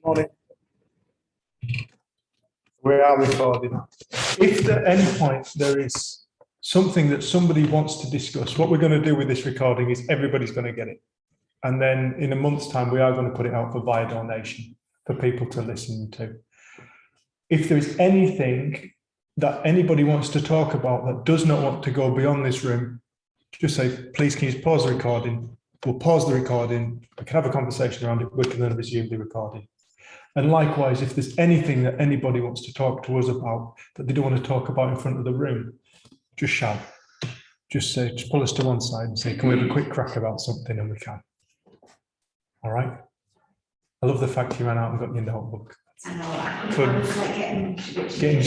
Morning. We are recording. If at any point there is something that somebody wants to discuss, what we're going to do with this recording is everybody's going to get it. And then in a month's time, we are going to put it out for via donation for people to listen to. If there is anything that anybody wants to talk about that does not want to go beyond this room, just say, please, can you pause the recording? We'll pause the recording. We can have a conversation around it. We can then resume the recording. And likewise, if there's anything that anybody wants to talk to us about that they don't want to talk about in front of the room, just shout. Just say, just pull us to one side and say, can we have a quick crack about something? And we can. All right. I love the fact you ran out and got your notebook. I know. Good. I was like getting shaken.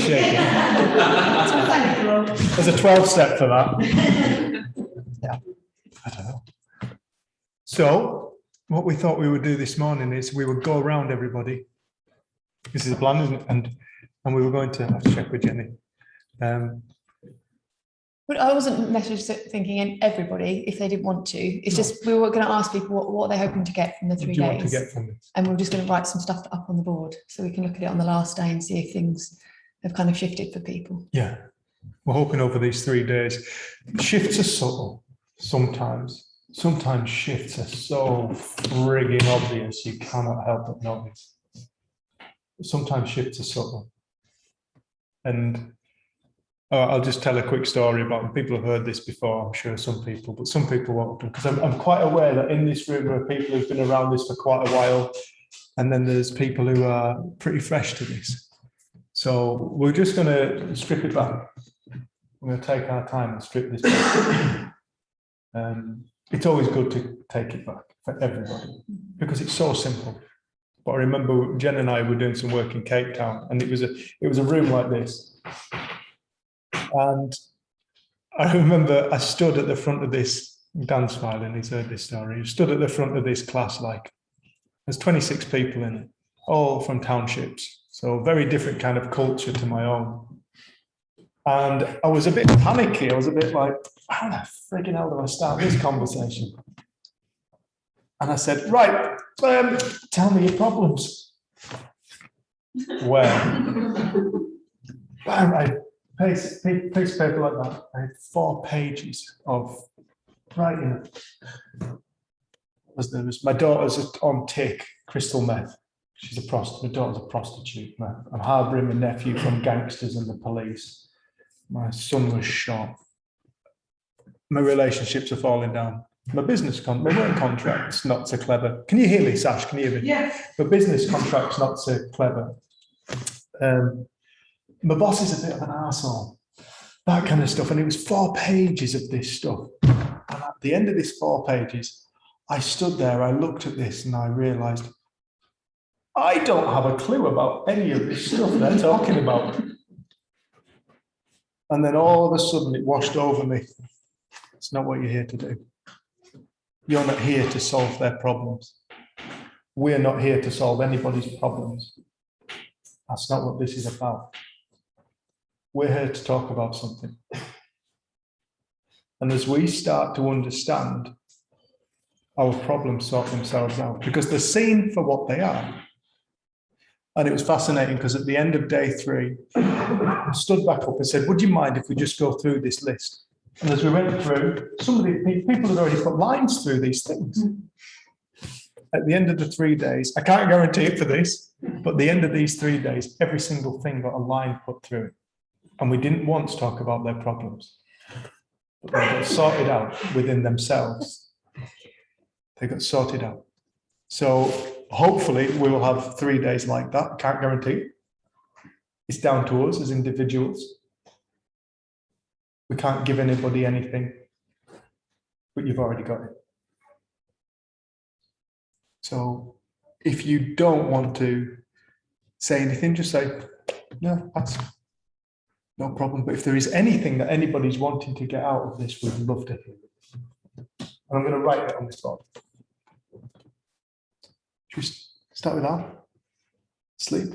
There's a 12-step for that. Yeah. I don't know. So what we thought we would do this morning is we would go around everybody. This is a plan, isn't it? And we were going to have to check with Jenny. But I wasn't necessarily thinking in everybody if they didn't want to. It's just we were going to ask people what they're hoping to get from the 3 What do you want to days, get from this? and we're just going to write some stuff up on the board so we can look at it on the last day and see if things have kind of shifted for people. Yeah, we're hoping over these 3 days. Shifts are subtle sometimes. Sometimes shifts are so frigging obvious you cannot help but notice. Sometimes shifts are subtle. And I'll just tell a quick story about, people have heard this before, I'm sure some people, but some people won't, because I'm quite aware that in this room there are people who've been around this for quite a while, and then there's people who are pretty fresh to this. So we're just going to strip it back. We're going to take our time and strip this back. It's always good to take it back for everybody because it's so simple. But I remember Jen and I were doing some work in Cape Town, and it was a room like this. And I remember I stood at the front of this, Dan smiling, he's heard this story. He stood at the front of this class, like there's 26 people in it, all from townships. So very different kind of culture to my own. And I was a bit panicky. I was a bit like, how the friggin' hell do I start this conversation? And I said, right, tell me your problems. Where? Bam, piece of paper like that. I had 4 pages of writing. My daughter's on tick, crystal meth. She's a prostitute. My daughter's a prostitute. I'm harbouring my nephew from gangsters and the police. My son was shot. My relationships are falling down. My my work contract's not so clever. Can you hear me, Sash? Can you hear me? Yeah. My business contract's not so clever. My boss is a bit of an arsehole. That kind of stuff. And it was 4 pages of this stuff. And at the end of this 4 pages, I stood there, I looked at this and I realised I don't have a clue about any of this stuff they're talking about. And then all of a sudden it washed over me. It's not what you're here to do. You're not here to solve their problems. We're not here to solve anybody's problems. That's not what this is about. We're here to talk about something. And as we start to understand, our problems sort themselves out because they're seen for what they are. And it was fascinating because at the end of day 3, I stood back up and said, would you mind if we just go through this list? And as we went through, people had already put lines through these things. At the end of the 3 days, I can't guarantee it for this, but at the end of these 3 days, every single thing got a line put through it. And we didn't once talk about their problems. But they got sorted out within themselves. They got sorted out. So hopefully we will have 3 days like that. Can't guarantee it. It's down to us as individuals. We can't give anybody anything, but you've already got it. So if you don't want to say anything, just say, no, that's no problem. But if there is anything that anybody's wanting to get out of this, we'd love to hear it. And I'm going to write it on this board. Should we start with that? Sleep.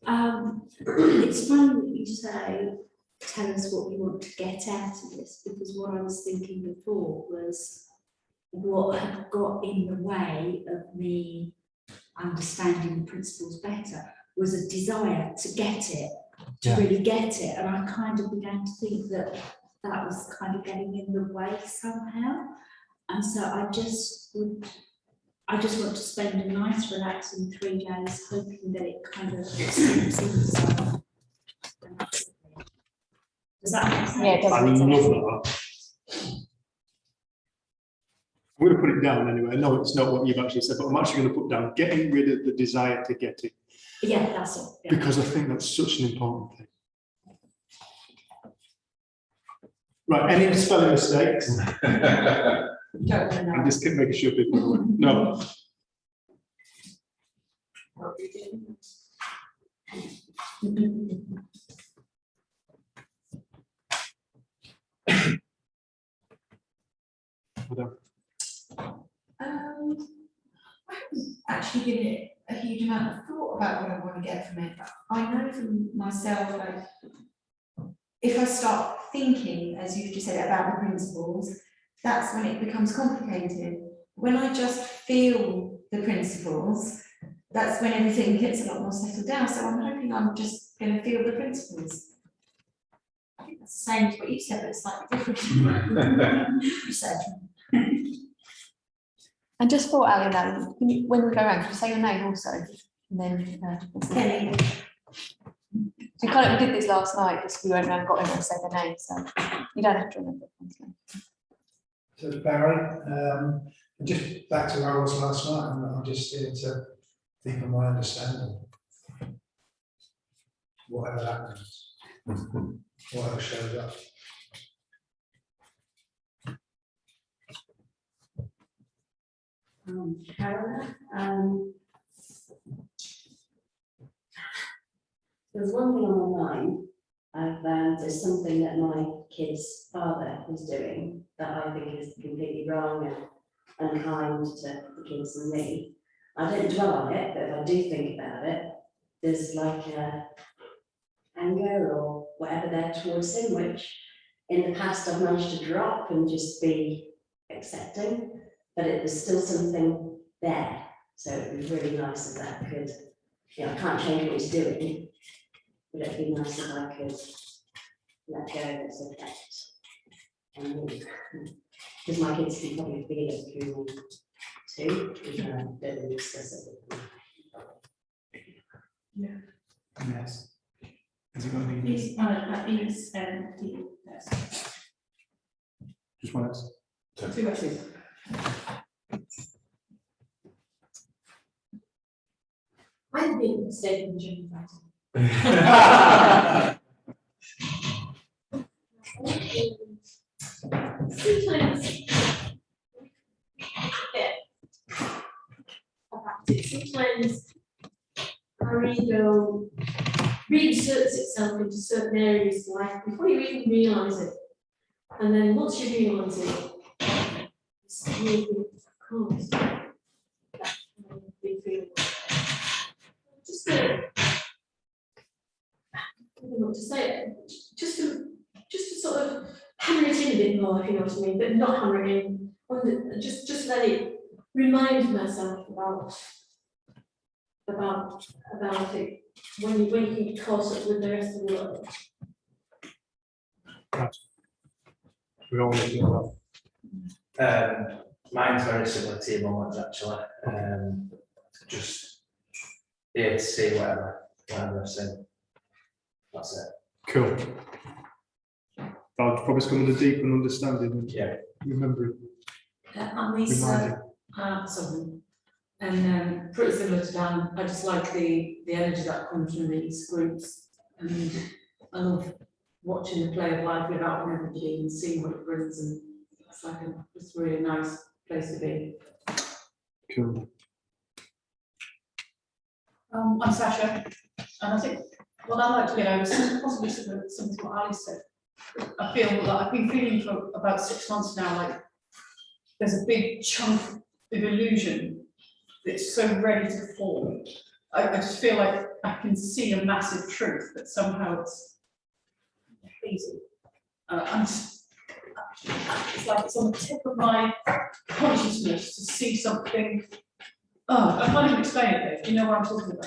It's funny that you say, tell us what you want to get out of this, because what I was thinking before was what had got in the way of me understanding the principles better was a desire to get it, to Yeah. really get it. And I kind of began to think that that was kind of getting in the way somehow. And so I just want to spend a nice, relaxing 3 days, hoping that it kind of sinks in itself. Does that make sense? Yeah, it does. I love that. I'm going to put it down anyway. I know it's not what you've actually said, but I'm actually going to put down getting rid of the desire to get it, Yeah, that's it. Yeah. because I think that's such an important thing. Right, any spelling mistakes? I'm just making sure people are aware. No. I haven't actually given it a huge amount of thought about what I want to get from it, but I know from myself, like, if I start thinking, as you've just said, about the principles, that's when it becomes complicated. When I just feel the principles, that's when everything gets a lot more settled down. So I'm hoping I'm just going to feel the principles. I think that's the same as what you said, but it's slightly different. You said. And just for Ali, now, when we go around, can you say your name also? And then Kelly. we did this last night, just we went around and got everyone to say their name, so you don't have to remember everyone's name. So it's Barry, just back to where I was last night, and I'm just here to deepen my understanding. Whatever that means, whatever shows up. Carola, there's one thing on my mind. I've found there's something that my kid's father was doing that I think is completely wrong and unkind to the kids and me. I don't dwell on it, but if I do think about it, there's like a anger or whatever there towards him, which in the past I've managed to drop and just be accepting, but it was still something there. So it'd be really nice if that could, I can't change what he's doing, but it'd be nice if I could let go of its effect on me. Because my kids can probably feel it through me too, even though I don't really discuss it with them. Yes. Has he got any? He's, Just one else. two S's. I'm being mistaken, Jim. Sometimes Arido reinserts itself into certain areas of life before you even realise it. And then once you realise it, it's really cool. That's a big feeling. Just I don't know what to say, just to sort of hammer it in a bit more, if you know what I mean, but not hammer it in, just let it remind myself about it when you caught up with the rest of the world. We all need to know Mine's very similar to your mum's actually. Just here to see whatever I see. That's it. that. Cool. That'll probably come with a deeper understanding and Yeah. remembering, I'm reminding. Lisa Southern, and pretty similar to Dan. I just like the energy that comes from these groups, and I love watching the play of life without everybody and seeing what it brings, and it's like it's a really nice place to be. Cool. I'm Sasha, and I think what I'd like to get over is possibly something to what Ali said. I feel that I've been feeling for about 6 months now, like there's a big chunk of illusion that's so ready to fall. I just feel like I can see a massive truth, but somehow it's easy. It's like it's on the tip of my consciousness to see something Oh, I can't even explain it, Dave. You know what I'm talking about?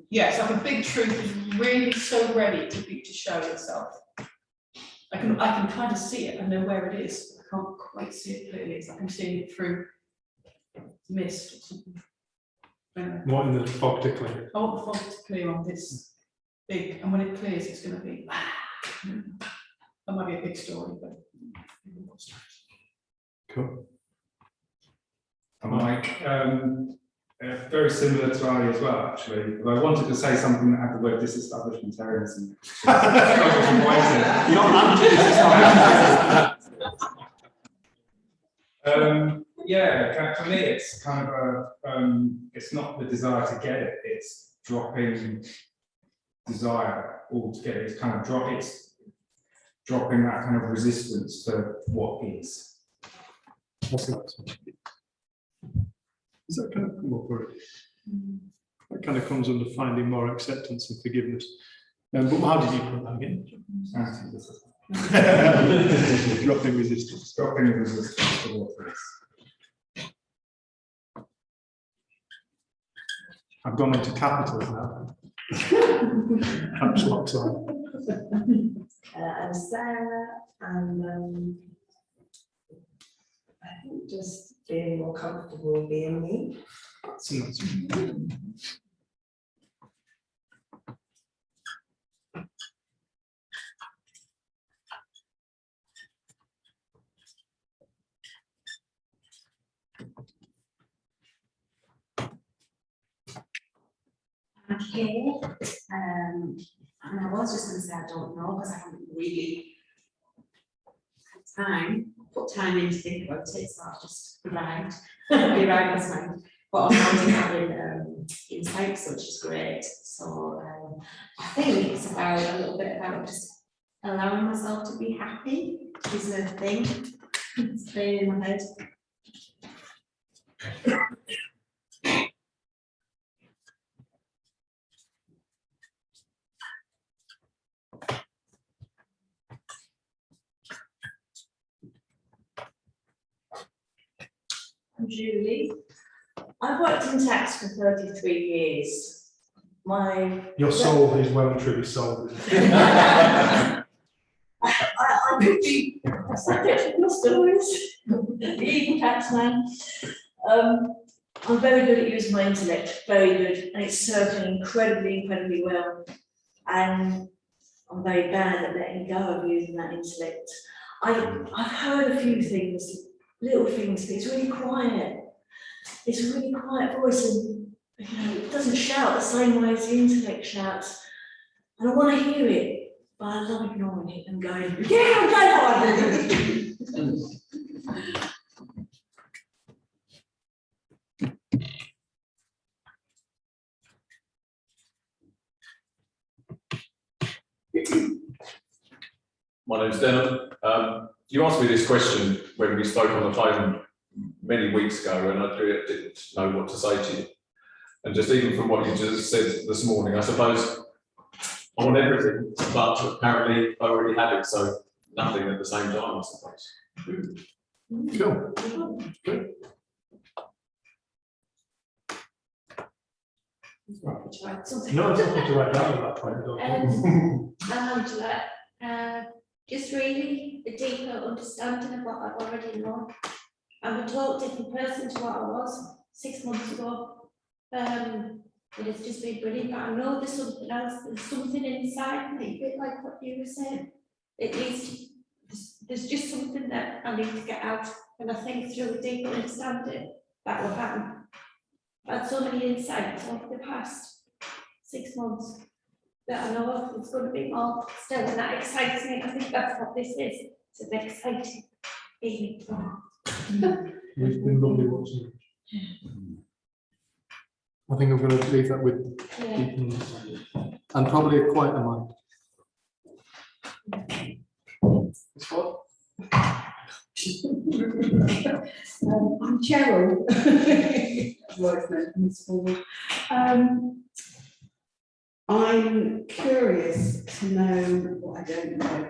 Yeah, it's like a big truth is really so ready to show itself. I can kind of see it, I know where it is, I can't quite see it clearly, it's like I'm seeing it through mist or something. Anyway, What in the fog to clear? I want the fog to clear on this big, and when it clears, it's gonna be, that might be a big story, but. Cool. Mike, very similar to Ali as well, actually. But I wanted to say something that had the word disestablishmentarianism. Yeah, for me, it's kind of a, it's not the desire to get it, it's dropping desire altogether. It's kind of dropping that kind of resistance to what is. What's the next one? Does that kind of come up already? That kind of comes under finding more acceptance and forgiveness. But how did you put that again? Dropping resistance. Dropping resistance to what is. I've gone into capitals now. Caps locked on. I'm Sarah, and I think just being more comfortable being me. That's a nice one. I'm here, and I was just going to say I don't know because I haven't really had put time in to think about it, so I've just arrived last night. But I'm already having insights, which is great. So I think it's about a little bit about just allowing myself to be happy is a thing. It's playing in my head. I'm Julie. I've worked in tax for 33 years. Your soul is well and truly sold. I could be subject to your stories, the evil tax man. I'm very good at using my intellect, very good, and it's served me incredibly well. And I'm very bad at letting go of using that intellect. I've heard a few things, little things, but it's really quiet. It's a really quiet voice, and it doesn't shout the same way as the intellect shouts. And I want to hear it, but I love ignoring it and going, yeah, I'm glad. My name's Denham. You asked me this question when we spoke on the phone many weeks ago, and I didn't know what to say to you. And just even from what you just said this morning, I suppose I want everything, but apparently I already have it, so nothing at the same time, I suppose. Cool. No, it's nothing to write down at that point. I don't think. I'm Angela, just really a deeper understanding of what I've already known. I'm a total different person to what I was 6 months ago. But it's just been brilliant, but I know there's something else, there's something inside me, a bit like what you were saying. It needs, there's just something that I need to get out, and I think through a deeper understanding that will happen. I've had so many insights over the past 6 months that I know of, there's going to be more still, and that excites me. I think that's what this is. It's an exciting feeling. It's been lovely watching you. I think I'm going to leave that with deep and probably a quieter mind. It's what? I'm Cheryl. I'm curious to know what I don't know.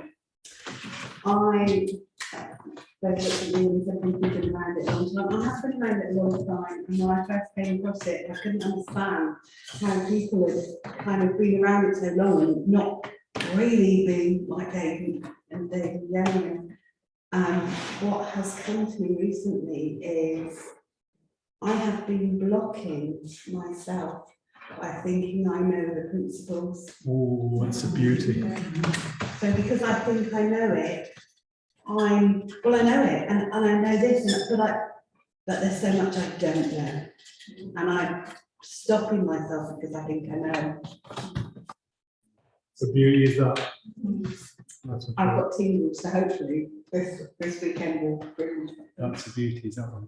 they've looked at me and said, we've been around it a long time. I have been around it a long time, and when I first came across it, I couldn't understand how people had kind of been around it so long and not really been like Dave and Dave and Yellow. What has come to me recently is I have been blocking myself by thinking I know the principles. Oh, that's a beauty. So because I think I know it, I know it, and I know this, but there's so much I don't know. And I'm stopping myself because I think I know. The beauty is that. That's a, I've got tingles, so hopefully this weekend will bring. that's the beauty, is that one.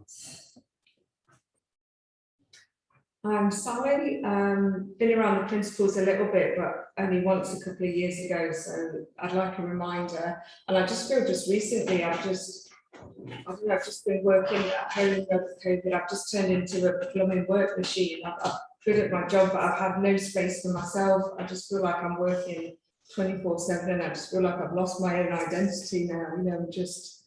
I'm Sally, been around the principles a little bit, but only once a couple of years ago, so I'd like a reminder. And I just feel just recently, I've just been working at home over COVID. I've just turned into a plumbing work machine. I've good at my job, but I've had no space for myself. I just feel like I'm working 24/7, and I just feel like I've lost my own identity now, you know, just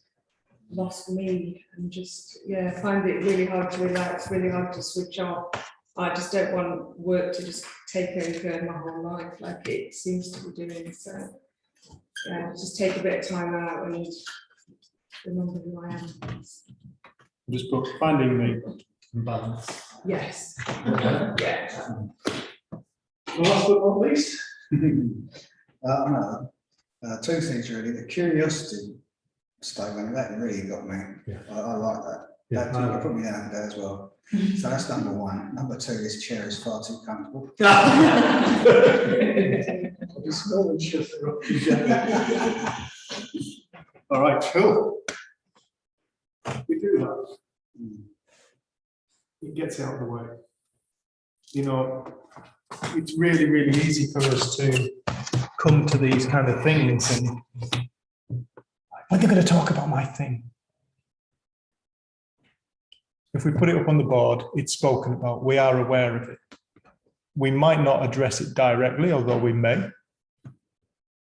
lost me, and just, yeah, find it really hard to relax, really hard to switch off. I just don't want work to just take over my whole life like it seems to be doing. So yeah, just take a bit of time out and remember who I am. Just put finding me and balance. Yes. Yeah. Last but not least. No, two things really. The curiosity statement, that really got me. Yeah. I like that. Yeah, That you put me down there as well. So that's number one. Number two, this chair is far too comfortable. All right, cool. We do that. It gets out of the way. You know, it's really, really easy for us to come to these kind of things and when they're going to talk about my thing. If we put it up on the board, it's spoken about, we are aware of it. We might not address it directly, although we may,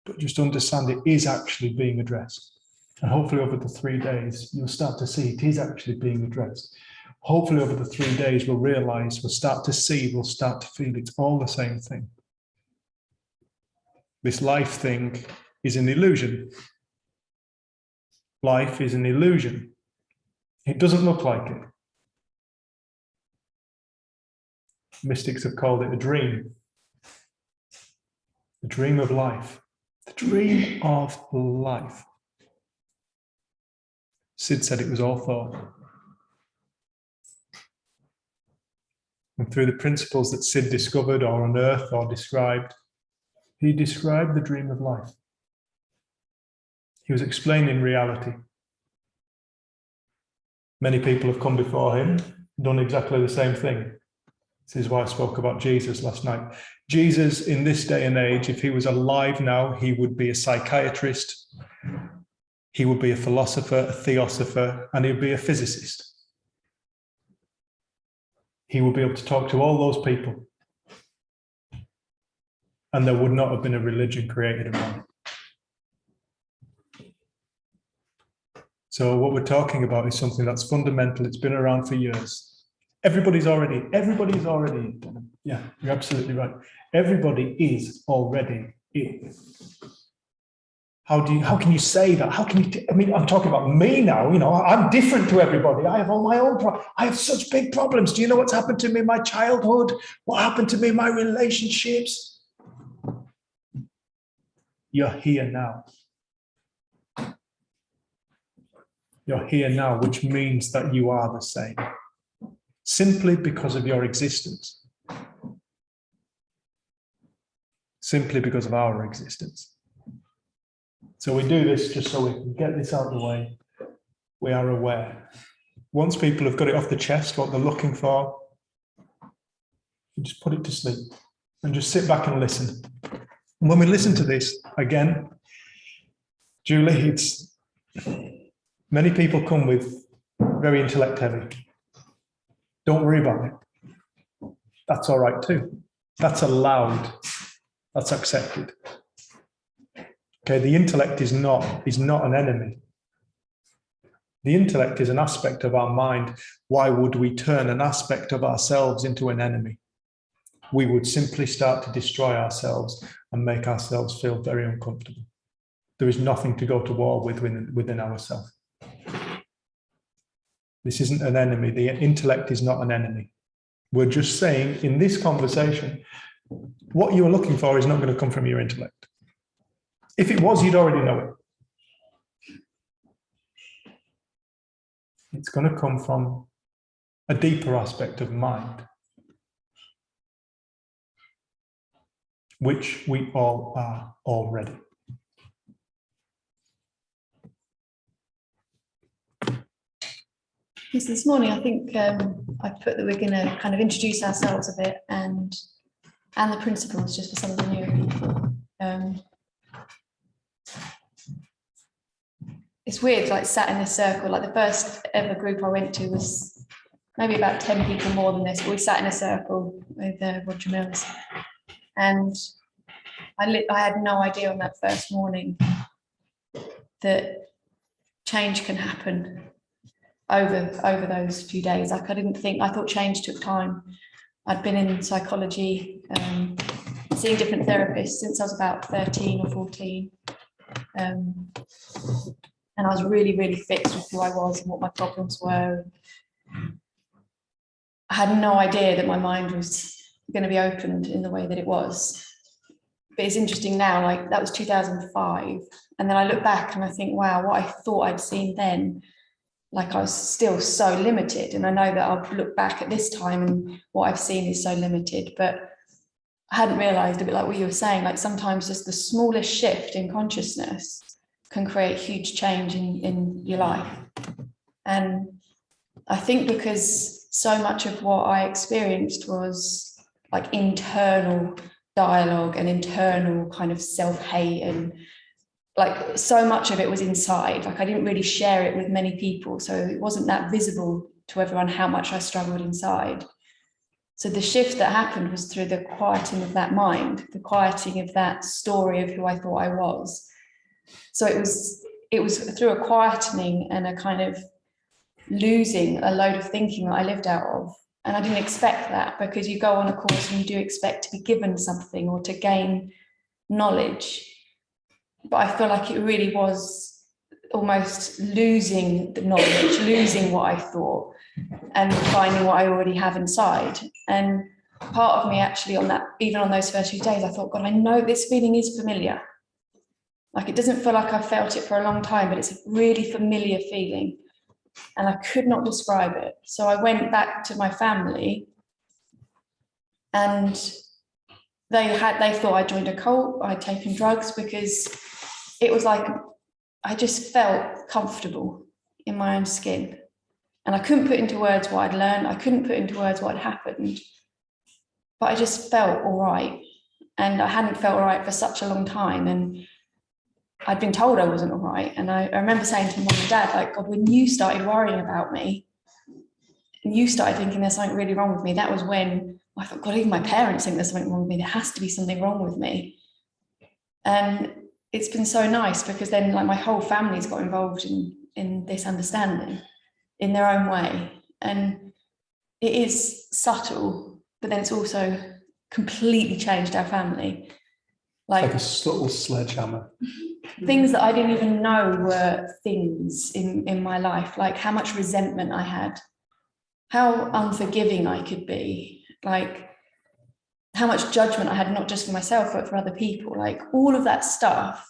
but just understand it is actually being addressed. And hopefully over the 3 days, you'll start to see it is actually being addressed. Hopefully over the 3 days, we'll realize, we'll start to see, we'll start to feel it's all the same thing. This life thing is an illusion. Life is an illusion. It doesn't look like it. Mystics have called it a dream. The dream of life. The dream of life. Sid said it was all thought. And through the principles that Sid discovered or unearthed or described, he described the dream of life. He was explaining reality. Many people have come before him, done exactly the same thing. This is why I spoke about Jesus last night. Jesus, in this day and age, if he was alive now, he would be a psychiatrist, he would be a philosopher, a theosopher, and he would be a physicist. He would be able to talk to all those people. And there would not have been a religion created around it. So what we're talking about is something that's fundamental. It's been around for years. Everybody's already, yeah, you're absolutely right. Everybody is already in. How can you say that? How can you, I mean, I'm talking about me now, you know, I'm different to everybody. I have all my own problems. I have such big problems. Do you know what's happened to me in my childhood? What happened to me in my relationships? You're here now. You're here now, which means that you are the same. Simply because of your existence. Simply because of our existence. So we do this just so we can get this out of the way. We are aware. Once people have got it off the chest, what they're looking for, you just put it to sleep and just sit back and listen. And when we listen to this, again, Julie, it's many people come with very intellect heavy. Don't worry about it. That's all right too. That's allowed. That's accepted. Okay, the intellect is not an enemy. The intellect is an aspect of our mind. Why would we turn an aspect of ourselves into an enemy? We would simply start to destroy ourselves and make ourselves feel very uncomfortable. There is nothing to go to war with within ourselves. This isn't an enemy. The intellect is not an enemy. We're just saying in this conversation, what you're looking for is not going to come from your intellect. If it was, you'd already know it. It's going to come from a deeper aspect of mind, which we all are already. Yes, this morning I think I put that we're going to kind of introduce ourselves a bit and the principles just for some of the newer people. It's weird, like sat in this circle, like the first ever group I went to was maybe about 10 people more than this, but we sat in a circle with Roger Mills. And I had no idea on that first morning that change can happen over those few days. Like I thought change took time. I'd been in psychology, seeing different therapists since I was about 13 or 14. And I was really, really fixed with who I was and what my problems were. I had no idea that my mind was going to be opened in the way that it was. But it's interesting now, like that was 2005. And then I look back and I think, wow, what I thought I'd seen then, like I was still so limited. And I know that I'll look back at this time and what I've seen is so limited, but I hadn't realized, a bit like what you were saying, like sometimes just the smallest shift in consciousness can create huge change in your life. And I think because so much of what I experienced was like internal dialogue and internal kind of self-hate, and like so much of it was inside. Like I didn't really share it with many people, so it wasn't that visible to everyone how much I struggled inside. So the shift that happened was through the quieting of that mind, the quieting of that story of who I thought I was. So it was through a quietening and a kind of losing a load of thinking that I lived out of. And I didn't expect that, because you go on a course and you do expect to be given something or to gain knowledge. But I feel like it really was almost losing the knowledge, losing what I thought and finding what I already have inside. And part of me actually on that, even on those first few days, I thought, God, I know this feeling is familiar. Like it doesn't feel like I've felt it for a long time, but it's a really familiar feeling. And I could not describe it. So I went back to my family and they thought I joined a cult, I'd taken drugs, because it was like, I just felt comfortable in my own skin. And I couldn't put into words what I'd learned. I couldn't put into words what had happened, but I just felt all right. And I hadn't felt all right for such a long time. And I'd been told I wasn't all right. And I remember saying to Mum and Dad, like, God, when you started worrying about me and you started thinking there's something really wrong with me, that was when I thought, God, even my parents think there's something wrong with me. There has to be something wrong with me. And it's been so nice, because then like my whole family's got involved in this understanding in their own way. And it is subtle, but then it's also completely changed our family. Like a subtle sledgehammer. Things that I didn't even know were things in my life, like how much resentment I had, how unforgiving I could be, like how much judgment I had, not just for myself, but for other people. Like all of that stuff,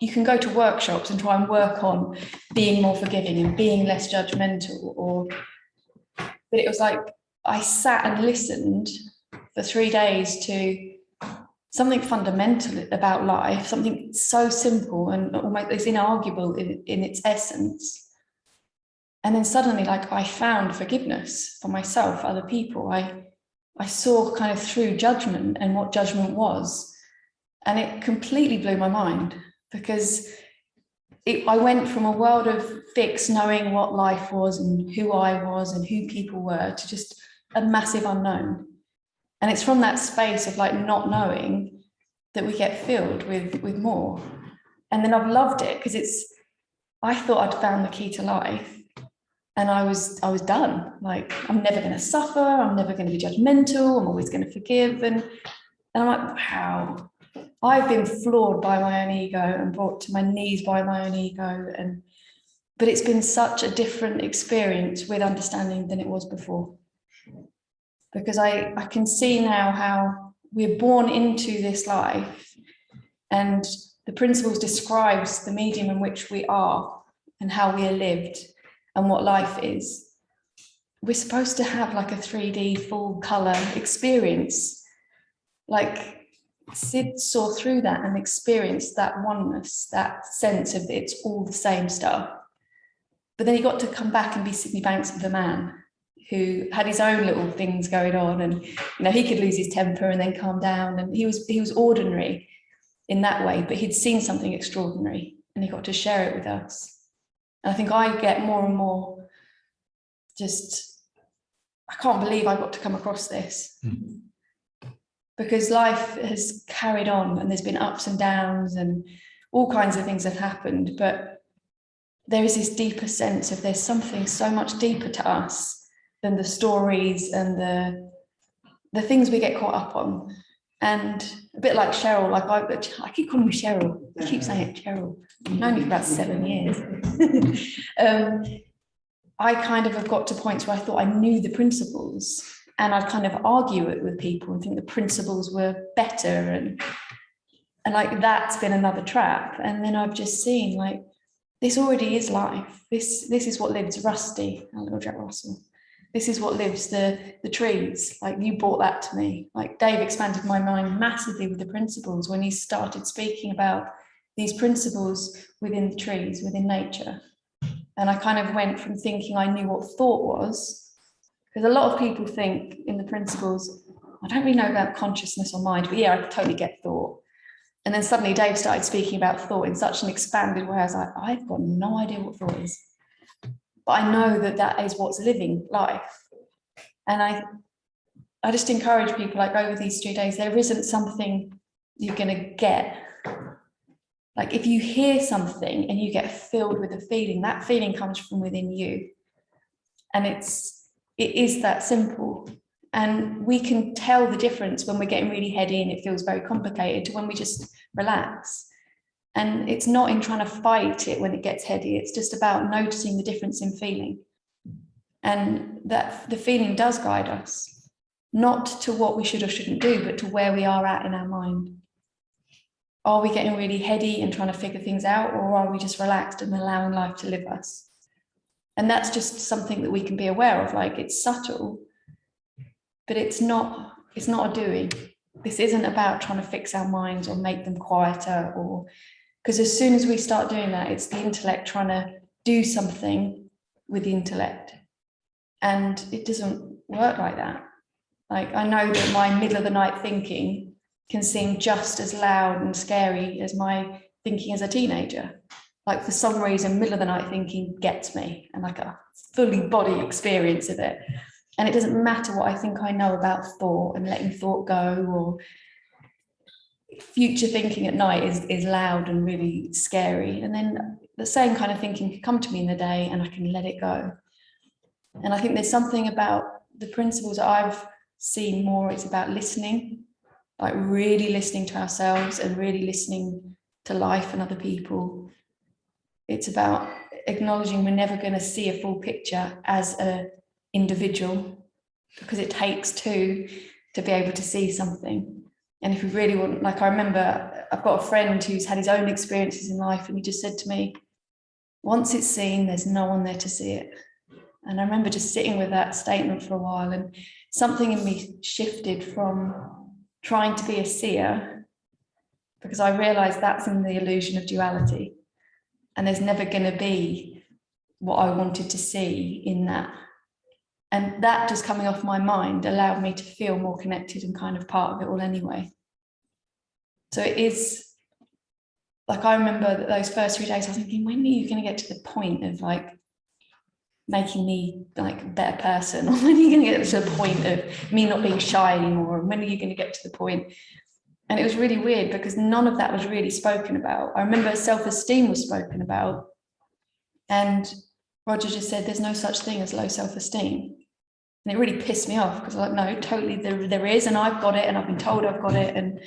you can go to workshops and try and work on being more forgiving and being less judgmental, but it was like I sat and listened for 3 days to something fundamental about life, something so simple and almost it's inarguable in its essence. And then suddenly, like, I found forgiveness for myself, other people. I saw kind of through judgment and what judgment was. And it completely blew my mind, because I went from a world of fix, knowing what life was and who I was and who people were, to just a massive unknown. And it's from that space of like not knowing that we get filled with more. And then I've loved it, because I thought I'd found the key to life. And I was done. Like, I'm never going to suffer. I'm never going to be judgmental. I'm always going to forgive. And I'm like, wow, I've been floored by my own ego and brought to my knees by my own ego. But it's been such a different experience with understanding than it was before. Because I can see now how we're born into this life, and the principles describes the medium in which we are and how we are lived and what life is. We're supposed to have like a 3D full color experience. Like Sid saw through that and experienced that oneness, that sense of it's all the same stuff. But then he got to come back and be Sydney Banks the man, who had his own little things going on, and he could lose his temper and then calm down, and he was ordinary in that way, but he'd seen something extraordinary and he got to share it with us. And I think I get more and more I can't believe I got to come across this. Because life has carried on and there's been ups and downs and all kinds of things have happened, but there is this deeper sense of there's something so much deeper to us than the stories and the things we get caught up on. And a bit like Cheryl, like I keep calling me Cheryl. I keep saying it, Cheryl. I've known you for about 7 years. I kind of have got to points where I thought I knew the principles, and I'd kind of argue it with people and think the principles were better, and like that's been another trap. And then I've just seen like this already is life. This is what lives Rusty, our little Jack Russell. This is what lives the trees. Like you brought that to me. Like Dave expanded my mind massively with the principles when he started speaking about these principles within the trees, within nature. And I kind of went from thinking I knew what thought was, because a lot of people think in the principles, I don't really know about consciousness or mind, but yeah, I totally get thought. And then suddenly Dave started speaking about thought in such an expanded way. I was like, I've got no idea what thought is. But I know that that is what's living life. And I just encourage people, like over these 3 days, there isn't something you're going to get. Like if you hear something and you get filled with a feeling, that feeling comes from within you. And it is that simple. And we can tell the difference when we're getting really heady and it feels very complicated to when we just relax. And it's not in trying to fight it when it gets heady. It's just about noticing the difference in feeling. And that the feeling does guide us, not to what we should or shouldn't do, but to where we are at in our mind. Are we getting really heady and trying to figure things out, or are we just relaxed and allowing life to live us? And that's just something that we can be aware of. Like it's subtle, but it's not a doing. This isn't about trying to fix our minds or make them quieter, or because as soon as we start doing that, it's the intellect trying to do something with the intellect. And it doesn't work like that. Like I know that my middle of the night thinking can seem just as loud and scary as my thinking as a teenager. Like for some reason, middle of the night thinking gets me, and like a fully body experience of it. And it doesn't matter what I think I know about thought and letting thought go, or future thinking at night is loud and really scary. And then the same kind of thinking can come to me in the day and I can let it go. And I think there's something about the principles that I've seen more, it's about listening, like really listening to ourselves and really listening to life and other people. It's about acknowledging we're never going to see a full picture as an individual, because it takes two to be able to see something. And if we really want, like I remember I've got a friend who's had his own experiences in life, and he just said to me, once it's seen, there's no one there to see it. And I remember just sitting with that statement for a while, and something in me shifted from trying to be a seer, because I realized that's in the illusion of duality, and there's never going to be what I wanted to see in that. And that just coming off my mind allowed me to feel more connected and kind of part of it all anyway. So it is, like I remember that those first 3 days I was thinking, when are you going to get to the point of like making me like a better person? Or when are you going to get to the point of me not being shy anymore? And when are you going to get to the point? And it was really weird because none of that was really spoken about. I remember self-esteem was spoken about. And Roger just said there's no such thing as low self-esteem. And it really pissed me off because I'm like, no, totally there is, and I've got it, and I've been told I've got it.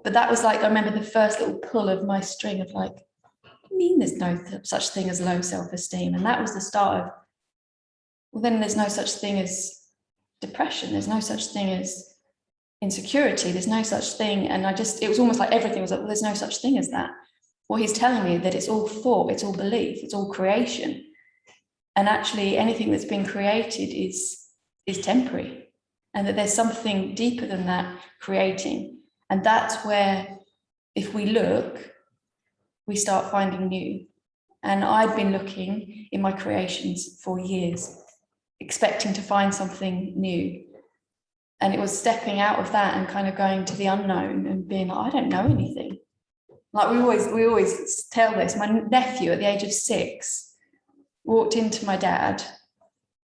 But that was like, I remember the first little pull of my string of like, what do you mean there's no such thing as low self-esteem? And that was the start of, well, then there's no such thing as depression. There's no such thing as insecurity. There's no such thing. And it was almost like everything was like, well, there's no such thing as that. Well, he's telling me that it's all thought, it's all belief, it's all creation. And actually anything that's been created is temporary, and that there's something deeper than that creating. And that's where, if we look, we start finding new. And I'd been looking in my creations for years, expecting to find something new. And it was stepping out of that and kind of going to the unknown and being like, I don't know anything. Like we always tell this. My nephew at the age of 6 walked into my dad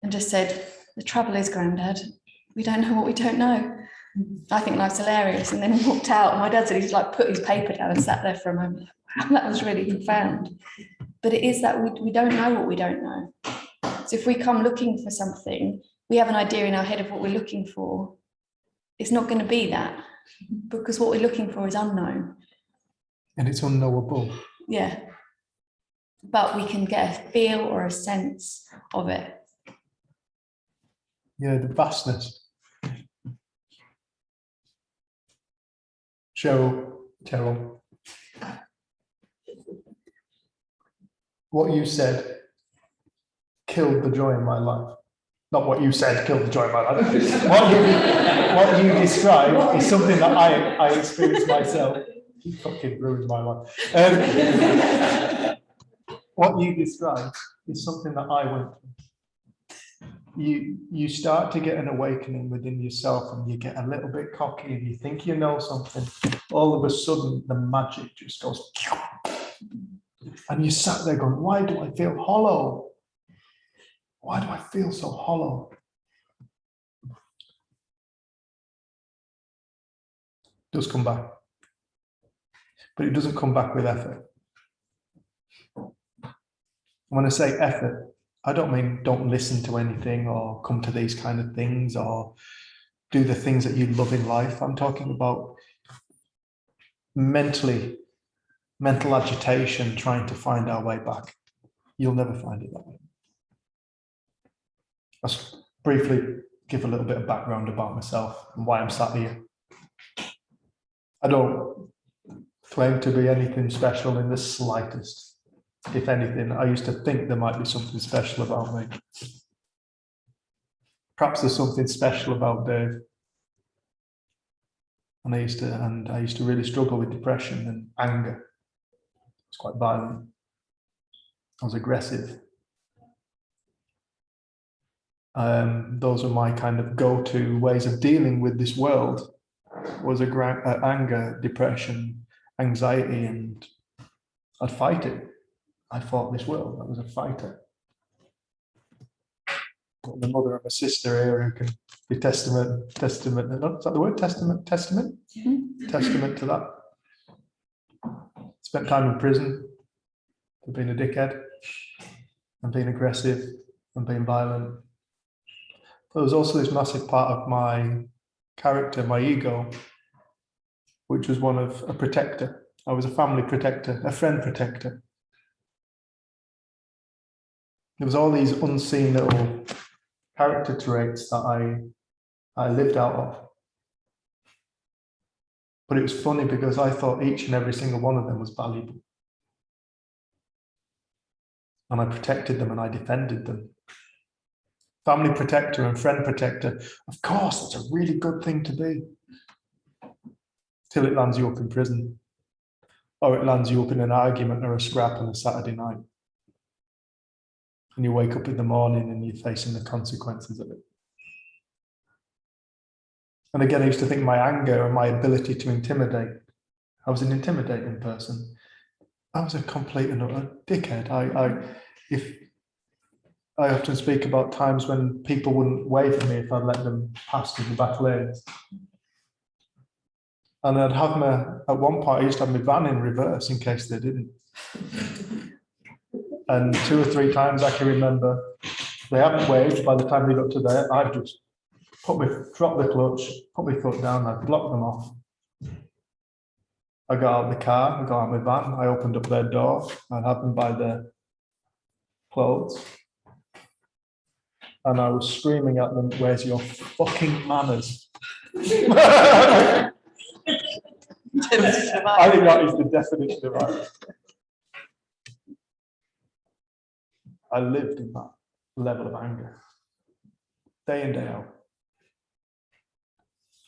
and just said, the trouble is, Grandad, we don't know what we don't know. I think life's hilarious. And then he walked out, and my dad said he's like put his paper down and sat there for a moment. Wow, that was really profound. But it is that we don't know what we don't know. So if we come looking for something, we have an idea in our head of what we're looking for. It's not going to be that, because what we're looking for is unknown. And it's unknowable. Yeah. But we can get a feel or a sense of it. Yeah, the vastness. Cheryl, what you said killed the joy in my life. Not what you said killed the joy in my life. What you described is something that I experienced myself. You fucking ruined my life. What you described is something that I went through. You start to get an awakening within yourself, and you get a little bit cocky and you think you know something. All of a sudden the magic just goes, and you sat there going, why do I feel hollow? Why do I feel so hollow? It does come back, but it doesn't come back with effort. When I say effort, I don't mean don't listen to anything or come to these kind of things or do the things that you love in life. I'm talking about mental agitation, trying to find our way back. You'll never find it that way. Let's briefly give a little bit of background about myself and why I'm sat here. I don't claim to be anything special in the slightest. If anything, I used to think there might be something special about me. Perhaps there's something special about Dave. And I used to really struggle with depression and anger. I was quite violent. I was aggressive. Those are my kind of go-to ways of dealing with this world. Was anger, depression, anxiety, and I'd fight it. I fought this world. I was a fighter. Got my mother and my sister here who can be testament. Is that the word? Testament to that. Spent time in prison for being a dickhead and being aggressive and being violent. There was also this massive part of my character, my ego, which was one of a protector. I was a family protector, a friend protector. There was all these unseen little character traits that I lived out of. But it was funny because I thought each and every single one of them was valuable. And I protected them and I defended them. Family protector and friend protector, of course, that's a really good thing to be. Till it lands you up in prison. Or it lands you up in an argument or a scrap on a Saturday night. And you wake up in the morning and you're facing the consequences of it. And again, I used to think my anger and my ability to intimidate, I was an intimidating person. I was a complete and utter dickhead. I often speak about times when people wouldn't wave at me if I'd let them pass to the back lanes. And I'd have at one point, I used to have my van in reverse in case they didn't. And 2 or 3 times I can remember, they haven't waved by the time we got to there. I've just dropped the clutch, put my foot down, I've blocked them off. I got out of the car, I got out of my van, I opened up their door, I'd had them by their clothes. And I was screaming at them, "Where's your fucking manners?" I think that is the definition of irony. I lived in that level of anger, day in, day out.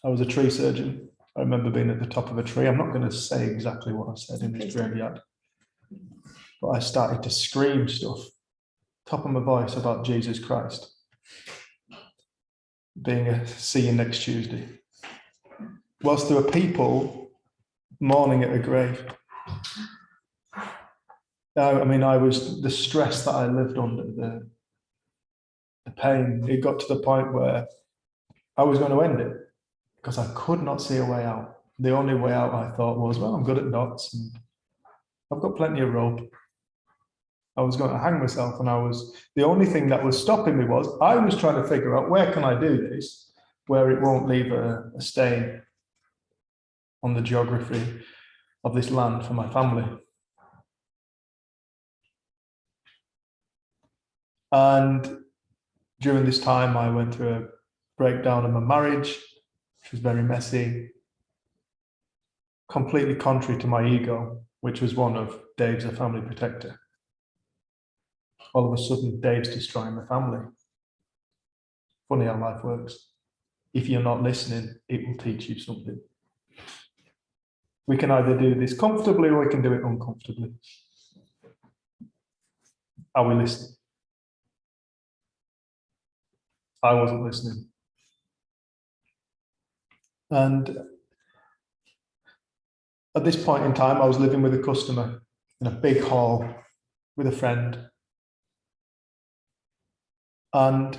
I was a tree surgeon. I remember being at the top of a tree. I'm not going to say exactly what I said in this graveyard, but I started to scream stuff, top of my voice, about Jesus Christ being a see you next Tuesday. Whilst there were people mourning at a grave. I mean, I was, the stress that I lived under, the pain, it got to the point where I was going to end it because I could not see a way out. The only way out, I thought, was, well, I'm good at knots and I've got plenty of rope. I was going to hang myself, and the only thing that was stopping me was I was trying to figure out, where can I do this where it won't leave a stain on the geography of this land for my family. And during this time, I went through a breakdown of my marriage, which was very messy, completely contrary to my ego, which was one of Dave's a family protector. All of a sudden, Dave's destroying the family. Funny how life works. If you're not listening, it will teach you something. We can either do this comfortably or we can do it uncomfortably. Are we listening? I wasn't listening. And at this point in time, I was living with a customer in a big hall with a friend. And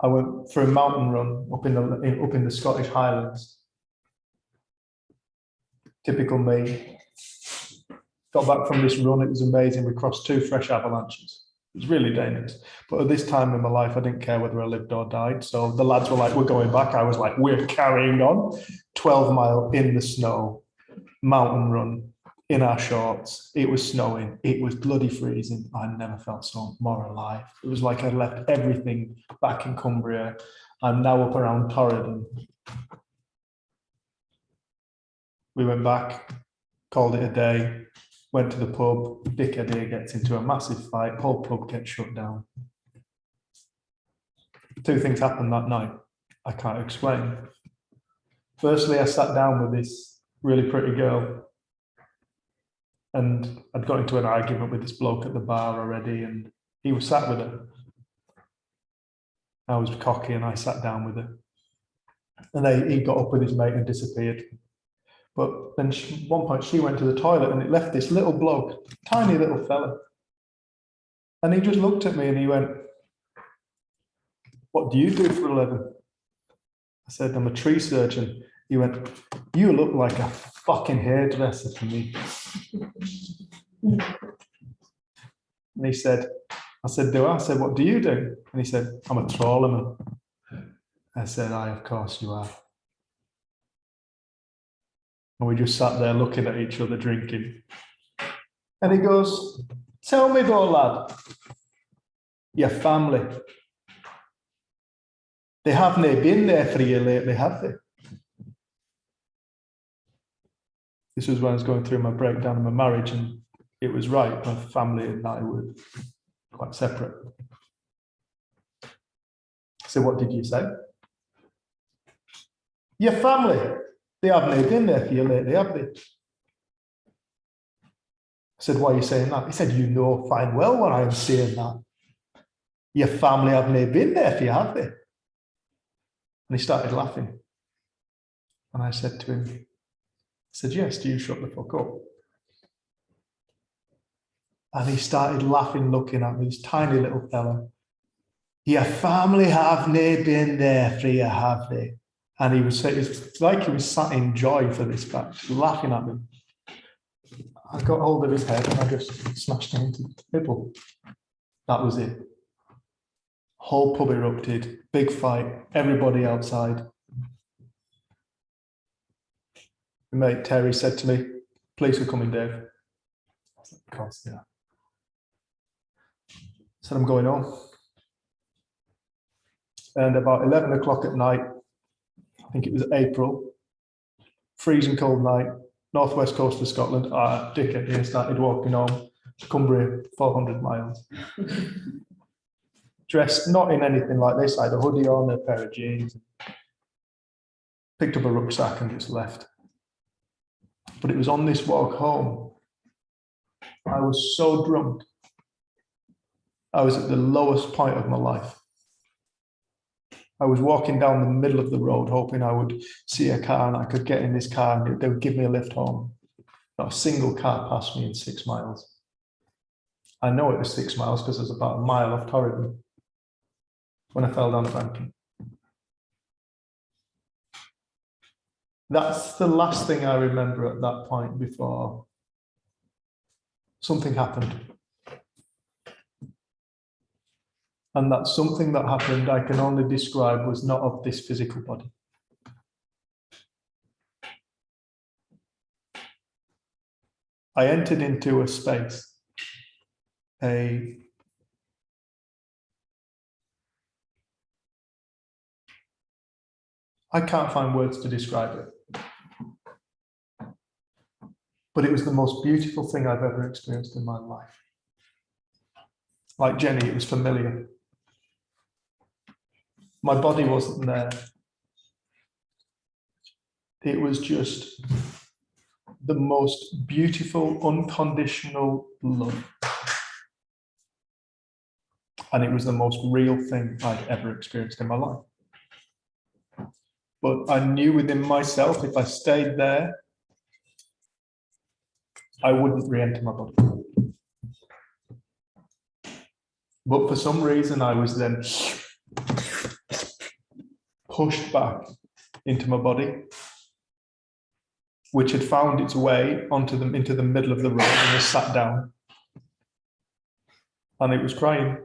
I went for a mountain run up in the Scottish Highlands. Typical me. Got back from this run, it was amazing. We crossed 2 fresh avalanches. It was really dangerous. But at this time in my life, I didn't care whether I lived or died. So the lads were like, we're going back. I was like, we're carrying on. 12 mile in the snow, mountain run, in our shorts. It was snowing. It was bloody freezing. I never felt so more alive. It was like I left everything back in Cumbria. I'm now up around Torridon. We went back, called it a day, went to the pub. Dickhead here gets into a massive fight. Whole pub gets shut down. 2 things happened that night I can't explain. Firstly, I sat down with this really pretty girl. And I'd got into an argument with this bloke at the bar already, and he was sat with her. I was cocky and I sat down with her. And he got up with his mate and disappeared. But then at one point she went to the toilet and it left this little bloke, tiny little fella. And he just looked at me and he went, "What do you do for a living?" I said, "I'm a tree surgeon." He went, "You look like a fucking hairdresser to me." And he said, I said, "Do I?" I said, "What do you do?" And he said, "I'm a trawlerman." I said, "Aye, of course you are." And we just sat there looking at each other, drinking. And he goes, "Tell me though, lad, your family, they haven't been there for you lately, have they?" This was when I was going through my breakdown of my marriage, and it was right. My family and I were quite separate. So what did you say? "Your family, they haven't been there for you lately, have they?" I said, "Why are you saying that?" He said, "You know fine well why I'm saying that. Your family haven't been there for you, have they?" And he started laughing. And I said to him, I said, "Yes, do you shut the fuck up?" And he started laughing, looking at me, this tiny little fella. "Your family haven't been there for you, have they?" And he was saying, it's like he was sat in joy for this fact, laughing at me. I got hold of his head and I just smashed him into the middle. That was it. Whole pub erupted, big fight, everybody outside. My mate Terry said to me, "Police are coming, Dave." I was like, "Of course they are." Said, "I'm going home." And about 11 o'clock at night, I think it was April, freezing cold night, northwest coast of Scotland, dickhead here started walking home, Cumbria, 400 miles. Dressed not in anything like this, I had a hoodie on, a pair of jeans, picked up a rucksack and just left. But it was on this walk home, I was so drunk. I was at the lowest point of my life. I was walking down the middle of the road, hoping I would see a car and I could get in this car and they would give me a lift home. Not a single car passed me in 6 miles. I know it was 6 miles because it was about a mile off Torridon when I fell down the banking. That's the last thing I remember at that point before something happened. And that something that happened I can only describe was not of this physical body. I entered into a space, I can't find words to describe it. But it was the most beautiful thing I've ever experienced in my life. Like Jenny, it was familiar. My body wasn't there. It was just the most beautiful, unconditional love. And it was the most real thing I'd ever experienced in my life. But I knew within myself, if I stayed there, I wouldn't re-enter my body. But for some reason, I was then pushed back into my body, which had found its way into the middle of the road and was sat down. And it was crying.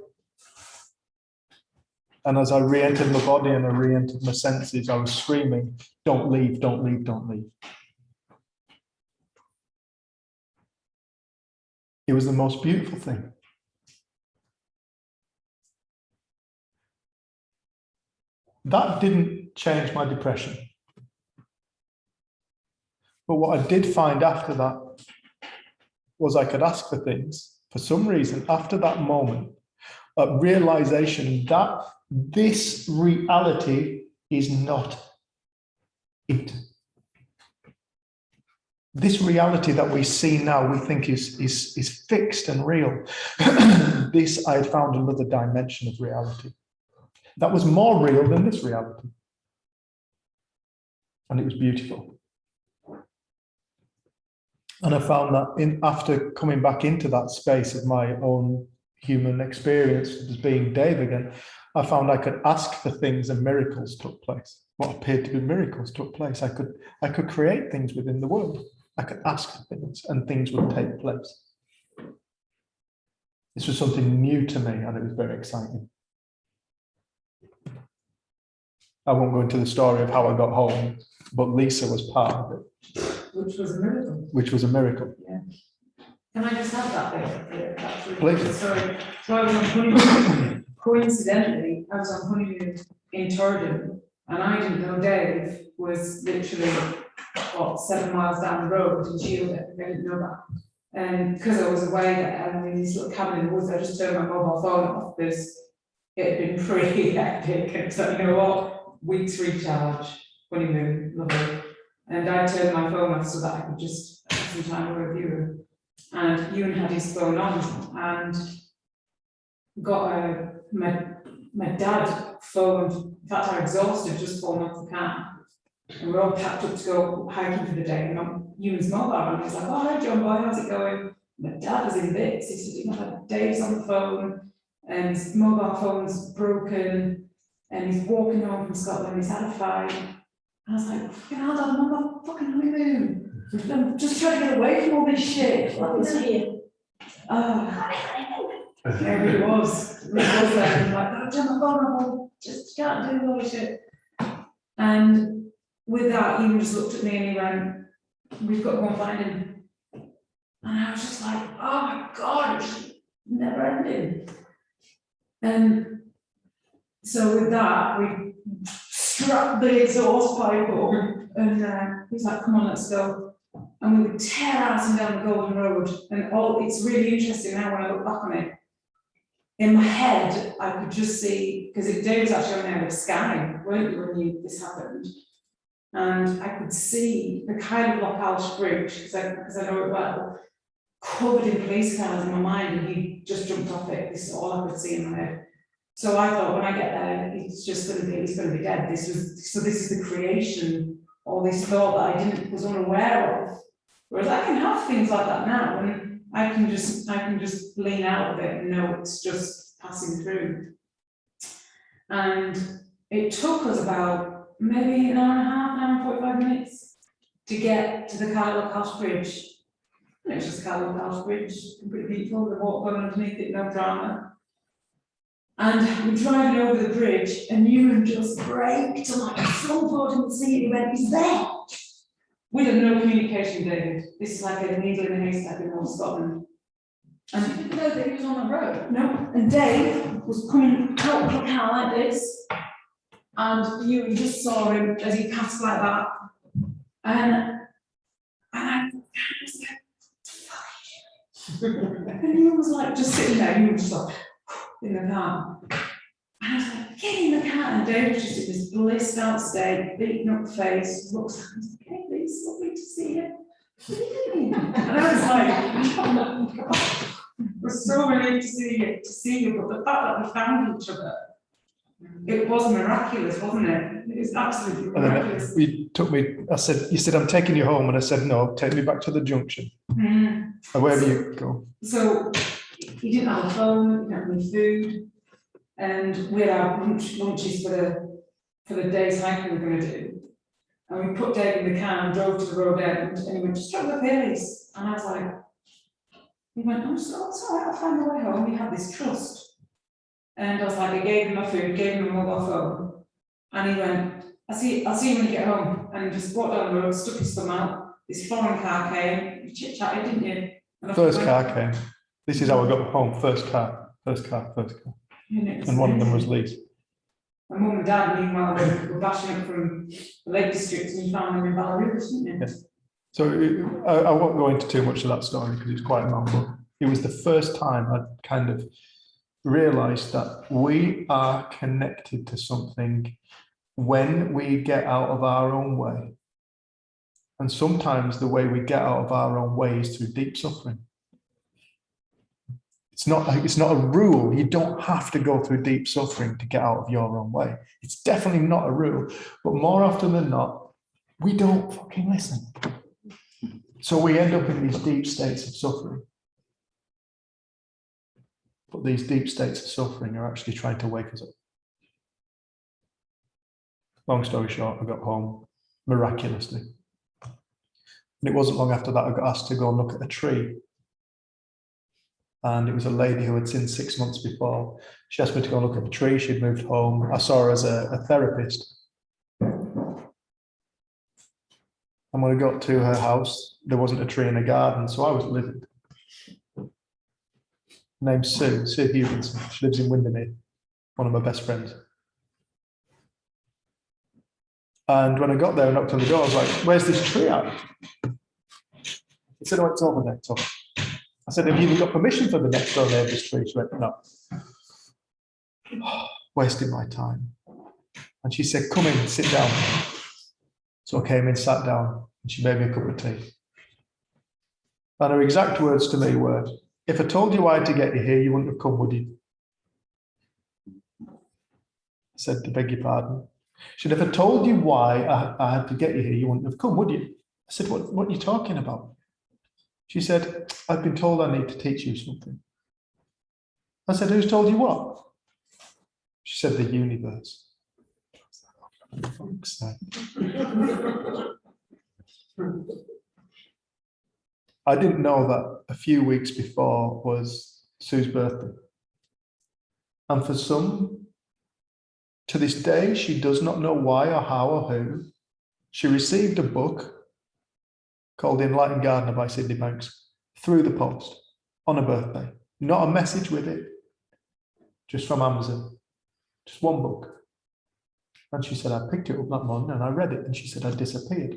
And as I re-entered my body and I re-entered my senses, I was screaming, "Don't leave, don't leave, don't leave." It was the most beautiful thing. That didn't change my depression. But what I did find after that was I could ask for things. For some reason, after that moment, a realization that this reality is not it. This reality that we see now, we think is fixed and real. This, I had found another dimension of reality that was more real than this reality. And it was beautiful. And I found that after coming back into that space of my own human experience as being Dave again, I found I could ask for things and miracles took place. What appeared to be miracles took place. I could create things within the world. I could ask for things and things would take place. This was something new to me and it was very exciting. I won't go into the story of how I got home, but Lisa was part of it. Which was a miracle. Which was a miracle. Yeah. Can I just have that bit? That's really Please. good. Sorry. So I was on honeymoon. Coincidentally, I was on honeymoon in Torridon, and I didn't know Dave was literally 7 miles down the road in Shield. I didn't know that. And because I was away there and in this little cabin in the woods, I just turned my mobile phone off because it had been pretty hectic. And so, you know what? Weeks recharge, honeymoon, lovely. And I turned my phone off so that I could just have some time with you. And Ewan had his phone on and got my dad phoned. In fact, I exhausted just falling off the car. And we're all packed up to go hiking for the day. And on Ewan's mobile, and he's like, "Oh, hi, John boy, how's it going?" My dad was in bits. He said, "You know, Dave's on the phone and his mobile phone's broken and he's walking home from Scotland. He's had a fight." I was like, "Fucking hell, Dad, I'm on my fucking honeymoon." I'm just trying to get away from all this shit. What was here? Oh, there he was. He was there. I'm like, oh, I'm vulnerable. Just can't do all this shit. And with that, he just looked at me and he went, we've got to go and find him. And I was just like, oh my God, it's never ending. And so with that, we strapped the exhaust pipe up and he's like, come on, let's go. And we would tear out down the Golden Road. And it's really interesting now when I look back on it. In my head, I could just see, because Dave was actually on there with Sky, weren't you, when this happened? And I could see the kind of Loch Alsh Bridge, because I know it well, covered in police cars in my mind, and he just jumped off it. This is all I could see in my head. So I thought, when I get there, he's going to be dead. This is the creation, all this thought that I was unaware of. Whereas I can have things like that now, and I can just lean out of it and know it's just passing through. And it took us about maybe an hour and a half, an hour and 45 minutes to get to the Loch Alsh Bridge. And it's just Loch Alsh Bridge, pretty beautiful, the water going underneath it, no drama. And we're driving over the bridge, and Ewan just braked, and like, so far didn't see it, he went, he's there. We had no communication, David. This is like a needle in a haystack in North Scotland. And you didn't know that he was on the road? No, and Dave was coming out of the car like this, and you just saw him as he passed like that. And I was like, and he was like just sitting there, he was just like in the car. And I was like, get in the car, and Dave was just in this blissed out state, beaten up face, looks like, okay, it's lovely to see you. And I was like, oh my God, we're so relieved to see you, but the fact that we found each other, it was miraculous, wasn't it? It was absolutely miraculous. He took me, you said, I'm taking you home, and I said, no, take me back to the junction. Or wherever you go. So he didn't have a phone, he didn't have any food, and we had our lunches for the day's hike we were going to do. And we put Dave in the car and drove to the road end, and he went, just drop the Baileys. And I was like, he went, oh, so it's all right, I'll find my way home. We had this trust. And I was like, I gave him my food, gave him a mobile phone. And he went, I'll see you when you get home. And he just walked down the road, stuck his thumb out. This foreign car came, you chit-chatted, didn't you? And First car came. This is how I got home. First car. And one of them was Lee's. My mum and dad, meanwhile, were bashing up from the Lake District, and you found them in Ballarat, didn't you? Yes. So I won't go into too much of that story because it's quite long, but it was the first time I kind of realized that we are connected to something when we get out of our own way. And sometimes the way we get out of our own way is through deep suffering. It's not a rule. You don't have to go through deep suffering to get out of your own way. It's definitely not a rule. But more often than not, we don't fucking listen. So we end up in these deep states of suffering. But these deep states of suffering are actually trying to wake us up. Long story short, I got home miraculously. And it wasn't long after that I got asked to go and look at a tree. And it was a lady who had seen 6 months before. She asked me to go and look at the tree. She'd moved home. I saw her as a therapist. And when I got to her house, there wasn't a tree in the garden, so I was livid. Her name's Sue Hewinson. She lives in Windermere, one of my best friends. And when I got there and knocked on the door, I was like, where's this tree at? He said, oh, it's over there, Tom. I said, have you even got permission for the next door neighbour's tree? She went, no. Wasting my time. And she said, come in, sit down. So I came in, sat down, and she made me a cup of tea. And her exact words to me were, if I told you why I had to get you here, you wouldn't have come, would you? I said, I beg your pardon. She said, if I told you why I had to get you here, you wouldn't have come, would you? I said, what are you talking about? She said, I've been told I need to teach you something. I said, who's told you what? She said, the universe. For fuck's sake. I didn't know that a few weeks before was Sue's birthday. And for some, to this day, she does not know why or how or who, she received a book called The Enlightened Gardener by Sydney Banks through the post on her birthday. Not a message with it, just from Amazon, just one book. And she said, I picked it up that morning and I read it, and she said, I disappeared.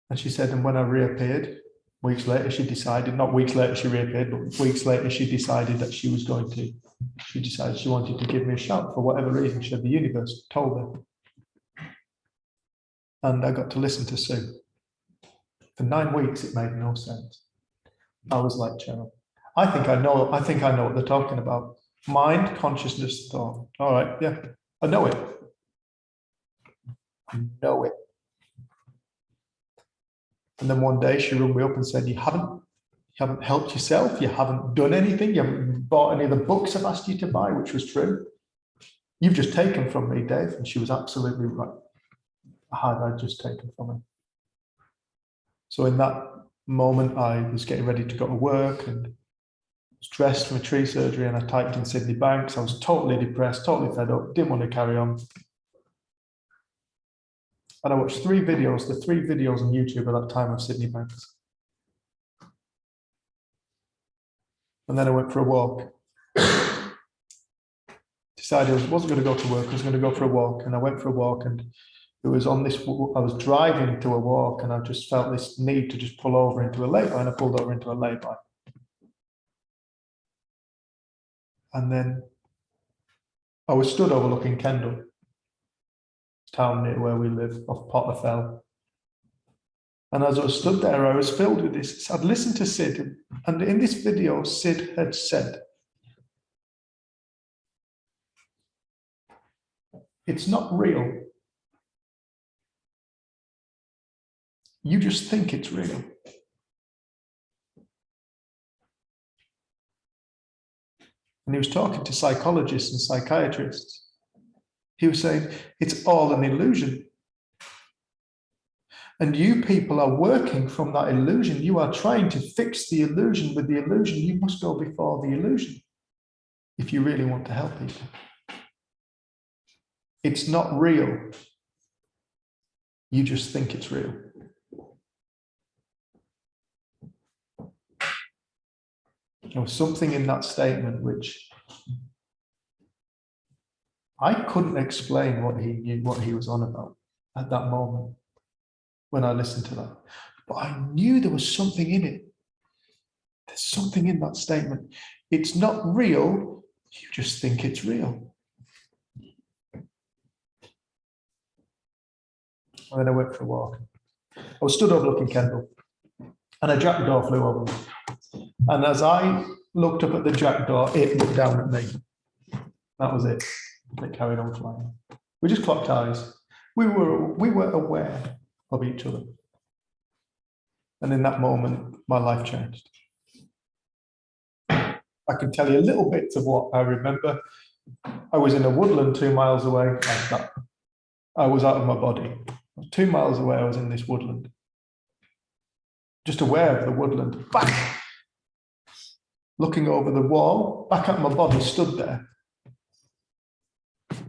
And she said, and when I reappeared, weeks later, she decided, not weeks later she reappeared, but weeks later she decided that she was going to, she decided she wanted to give me a shout for whatever reason. She had the universe told her. And I got to listen to Sue. For 9 weeks, it made no sense. I was like, Cheryl, I think I know what they're talking about. Mind, consciousness, thought. All right, yeah, I know it. I know it. And then one day she rung me up and said, you haven't helped yourself, you haven't done anything, you haven't bought any of the books I've asked you to buy, which was true. You've just taken from me, Dave. And she was absolutely right. I'd just taken from her. So in that moment, I was getting ready to go to work and was dressed for my tree surgery, and I typed in Sydney Banks. I was totally depressed, totally fed up, didn't want to carry on. And I watched the 3 videos on YouTube at that time of Sydney Banks. And then I went for a walk. Decided I wasn't going to go to work, I was going to go for a walk. And I went for a walk, and it was on this, I was driving to a walk, and I just felt this need to just pull over into a lay-by, and I pulled over into a lay-by. And then I was stood overlooking Kendal, town near where we live, off Potter Fell. And as I was stood there, I was filled with this. I'd listened to Sid, and in this video, Sid had said, it's not real. You just think it's real. And he was talking to psychologists and psychiatrists. He was saying, it's all an illusion. And you people are working from that illusion. You are trying to fix the illusion with the illusion. You must go before the illusion if you really want to help people. It's not real. You just think it's real. There was something in that statement which I couldn't explain what he knew, what he was on about at that moment when I listened to that. But I knew there was something in it. There's something in that statement. It's not real, you just think it's real. And then I went for a walk. I was stood overlooking Kendal, and a jackdaw flew over me. And as I looked up at the jackdaw, it looked down at me. That was it. It carried on flying. We just clocked eyes. We were aware of each other. And in that moment, my life changed. I can tell you little bits of what I remember. I was in a woodland 2 miles away like that. I was out of my body. 2 miles away, I was in this woodland. Just aware of the woodland. Back! Looking over the wall, back at my body, stood there.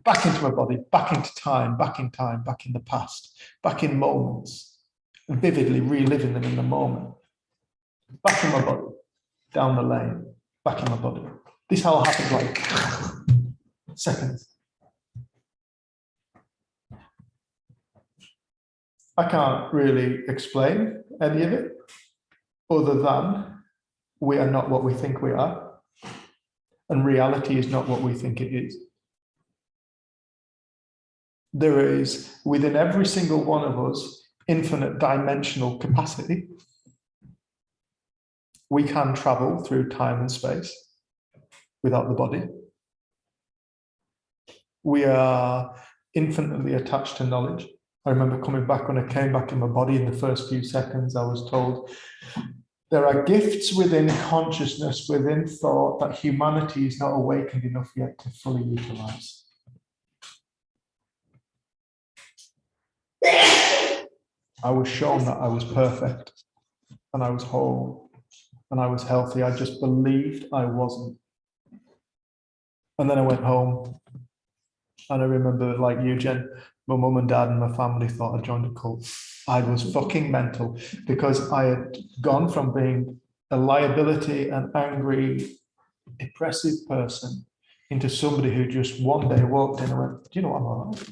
Back into my body, back into time, back in the past, back in moments, vividly reliving them in the moment. Back in my body, down the lane, back in my body. This all happened like seconds. I can't really explain any of it other than we are not what we think we are, and reality is not what we think it is. There is, within every single one of us, infinite dimensional capacity. We can travel through time and space without the body. We are infinitely attached to knowledge. I remember coming back, when I came back in my body in the first few seconds, I was told, there are gifts within consciousness, within thought, that humanity is not awakened enough yet to fully utilize. I was shown that I was perfect and I was whole and I was healthy. I just believed I wasn't. And then I went home and I remember, like you, Jen, my mum and dad and my family thought I joined a cult. I was fucking mental because I had gone from being a liability and angry, depressive person into somebody who just one day walked in and went, do you know what, I'm all right?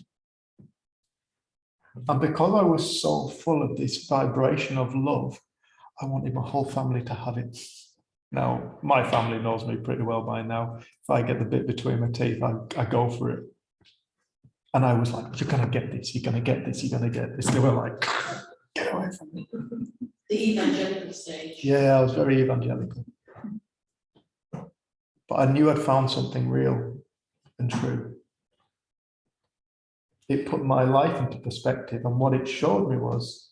And because I was so full of this vibration of love, I wanted my whole family to have it. Now, my family knows me pretty well by now. If I get the bit between my teeth, I go for it. And I was like, you're going to get this, you're going to get this, you're going to get this. They were like, get away from me. The evangelical stage. Yeah, I was very evangelical. But I knew I'd found something real and true. It put my life into perspective, and what it showed me was,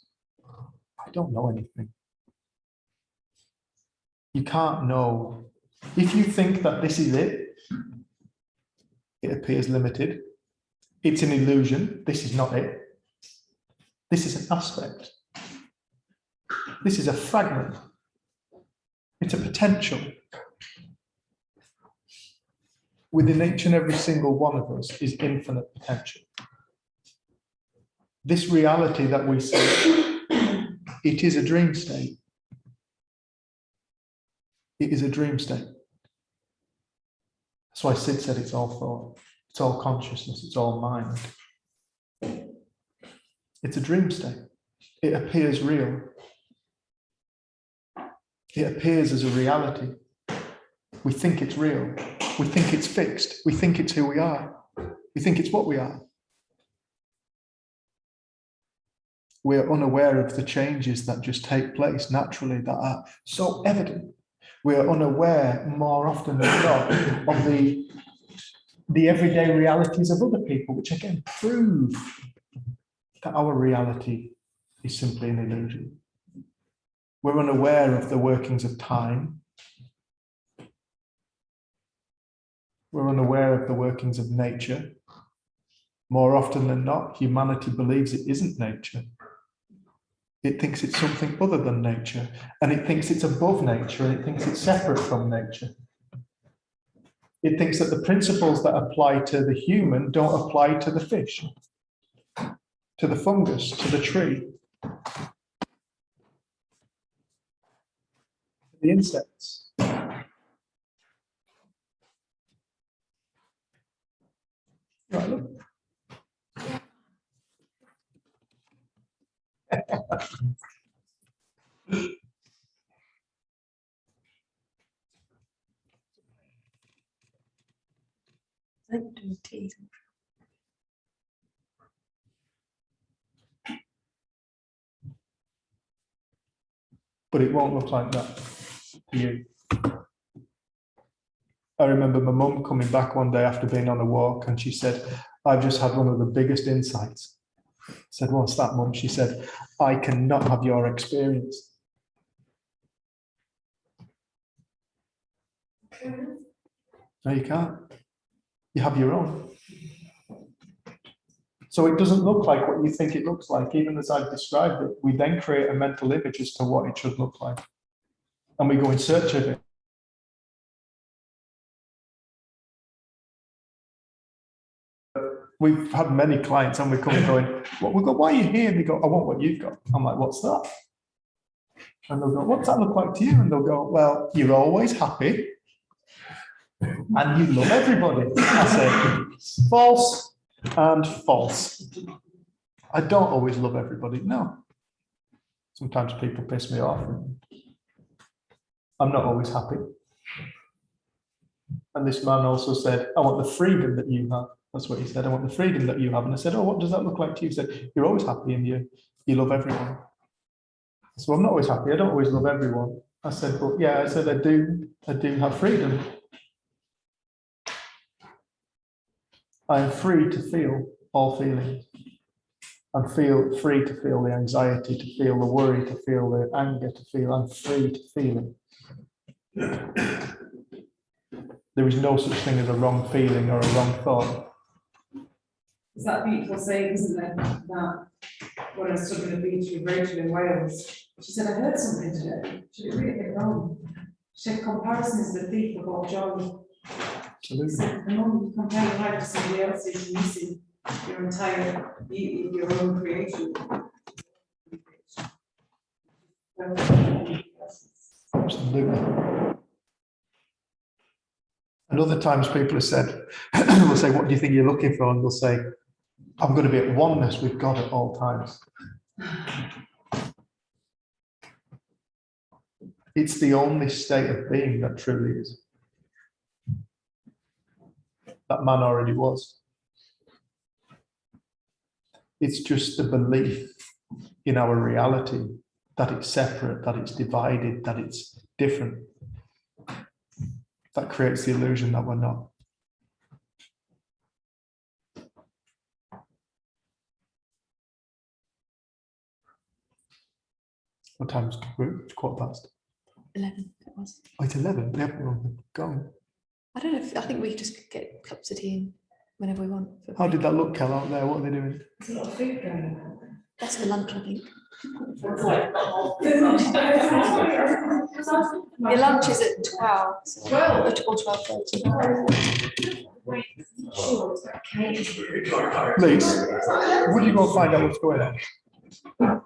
I don't know anything. You can't know. If you think that this is it, it appears limited. It's an illusion. This is not it. This is an aspect. This is a fragment. It's a potential. Within each and every single one of us is infinite potential. This reality that we see, it is a dream state. It is a dream state. That's why Sid said it's all thought, it's all consciousness, it's all mind. It's a dream state. It appears real. It appears as a reality. We think it's real. We think it's fixed. We think it's who we are. We think it's what we are. We're unaware of the changes that just take place naturally that are so evident. We're unaware more often than not of the everyday realities of other people, which again prove that our reality is simply an illusion. We're unaware of the workings of time. We're unaware of the workings of nature. More often than not, humanity believes it isn't nature. It thinks it's something other than nature, and it thinks it's above nature, and it thinks it's separate from nature. It thinks that the principles that apply to the human don't apply to the fish, to the fungus, to the tree, the insects. Right, look. But it won't look like that to you. I remember my mum coming back one day after being on a walk, and she said, I've just had one of the biggest insights. I said, what's that, Mum? She said, I cannot have your experience. No, you can't. You have your own. So it doesn't look like what you think it looks like, even as I've described it. We then create a mental image as to what it should look like. And we go in search of it. We've had many clients and we come going, well, we go, why are you here? And they go, I want what you've got. I'm like, what's that? And they'll go, what's that look like to you? And they'll go, well, you're always happy and you love everybody. I say, false and false. I don't always love everybody, no. Sometimes people piss me off. And I'm not always happy. And this man also said, I want the freedom that you have. That's what he said. I want the freedom that you have. And I said, oh, what does that look like to you? He said, you're always happy and you love everyone. So I'm not always happy. I don't always love everyone. I said, but yeah, I said, I do have freedom. I am free to feel all feelings. I'm free to feel the anxiety, to feel the worry, to feel the anger, I'm free to feel it. There is no such thing as a wrong feeling or a wrong thought. Is that a beautiful saying, isn't it? That when I was talking to Beatrice Rachel in Wales, she said, I heard something today, she didn't really get it wrong. She said, comparison is the thief of all joy. Absolutely. So the moment you compare your life to somebody else's, you're missing your entire beauty of your own creation. Absolutely. And other times people have said, will say, what do you think you're looking for? And they'll say, I'm going to be at oneness with God at all times. It's the only state of being that truly is. That man already was. It's just the belief in our reality that it's separate, that it's divided, that it's different. That creates the illusion that we're not. What time is it? It's 15:15. 11 it was. Oh, it's 11. Yeah, we're going. I don't know if, I think we just get cups of tea in whenever we want. How did that look, Kel, out there? What are they doing? There's a lot of food going on. That's for lunch, I think. Your lunch is at 12. So 12? Or 12:30. Please, would you go find out what's going on? Our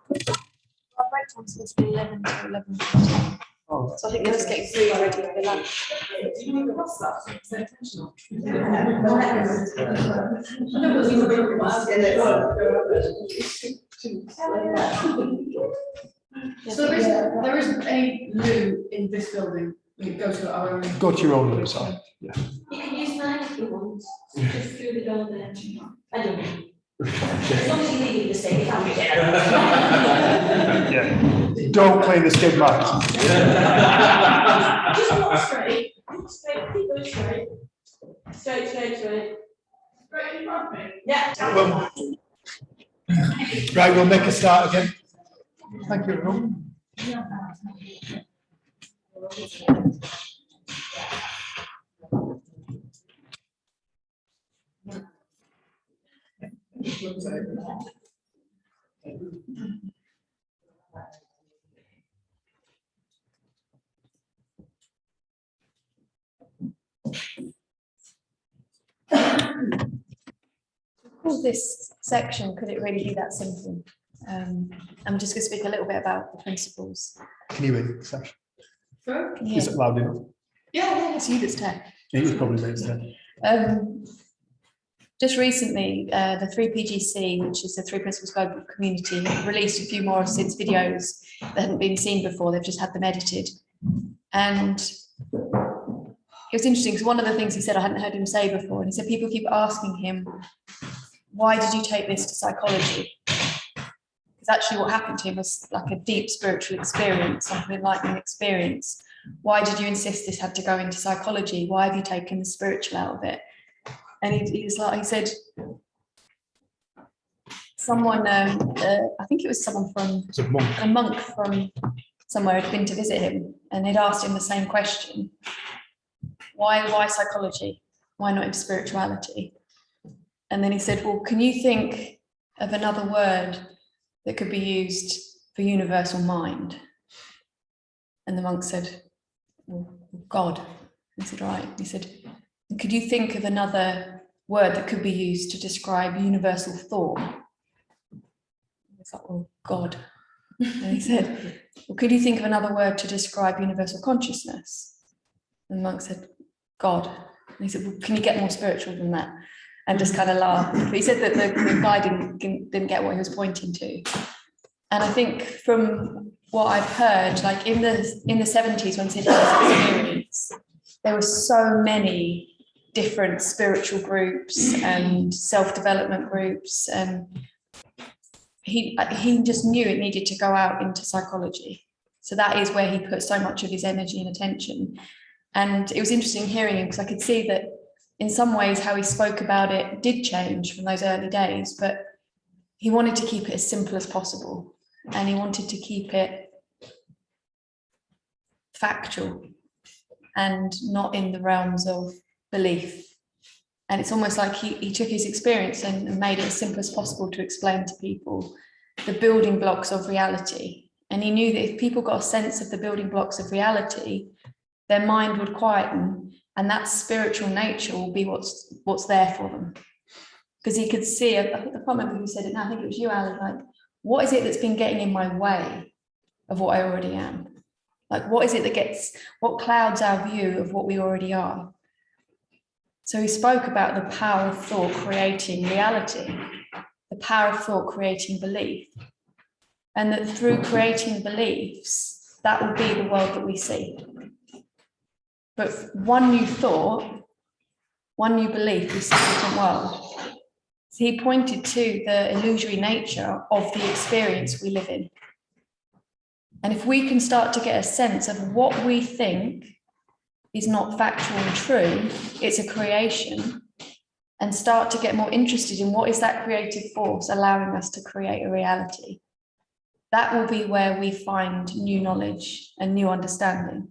break time's supposed to be 11 to 11:15. Oh, So I think they're just getting food ready for lunch. Do you know what's that? Is that intentional? So there isn't a loo in this building, we go to our own. go to your own website. Yeah. You can use mine if you want, just through the door there. I don't know. As long as you leave the same family. Yeah. Don't clean the skid marks. Just walk straight, keep going straight. Straight. Straight in front of me. Yeah. Well, right, we'll make a start again. Thank you, everyone. Call this section, could it really be that simple? I'm just going to speak a little bit about the principles. Can you hear Sash? Can you Is hear? it loud enough? Yeah, it's you that's tech. He was probably based there. Just recently, the 3PGC, which is the Three Principles Global Community, released a few more of Sid's videos that hadn't been seen before. They've just had them edited. And it was interesting because one of the things he said I hadn't heard him say before, and he said people keep asking him, why did you take this to psychology? Because actually what happened to him was like a deep spiritual experience, like an enlightening experience. Why did you insist this had to go into psychology? Why have you taken the spiritual out of it? And he said, someone, I think it was someone from, It's a monk. a monk from somewhere had been to visit him, and they'd asked him the same question. Why psychology? Why not in spirituality? And then he said, well, can you think of another word that could be used for universal mind? And the monk said, well, God. He said, right. He said, could you think of another word that could be used to describe universal thought? It's like, well, God. And he said, well, could you think of another word to describe universal consciousness? And the monk said, God. And he said, well, can you get more spiritual than that? And just kind of laughed. But he said that the guy didn't get what he was pointing to. And I think from what I've heard, like in the 70s when Sid had his experience, there were so many different spiritual groups and self-development groups, and he just knew it needed to go out into psychology. So that is where he put so much of his energy and attention. And it was interesting hearing him because I could see that in some ways how he spoke about it did change from those early days, but he wanted to keep it as simple as possible, and he wanted to keep it factual and not in the realms of belief. And it's almost like he took his experience and made it as simple as possible to explain to people. the building blocks of reality. And he knew that if people got a sense of the building blocks of reality, their mind would quieten, and that spiritual nature will be what's there for them. Because he could see, I can't remember who said it now, I think it was you, Ali, like, what is it that's been getting in my way of what I already am? Like, what is it that what clouds our view of what we already are? So he spoke about the power of thought creating reality, the power of thought creating belief, and that through creating beliefs, that will be the world that we see. But one new thought, one new belief, we see a different world. So he pointed to the illusory nature of the experience we live in. And if we can start to get a sense of what we think is not factual and true, it's a creation, and start to get more interested in what is that creative force allowing us to create a reality, that will be where we find new knowledge and new understanding.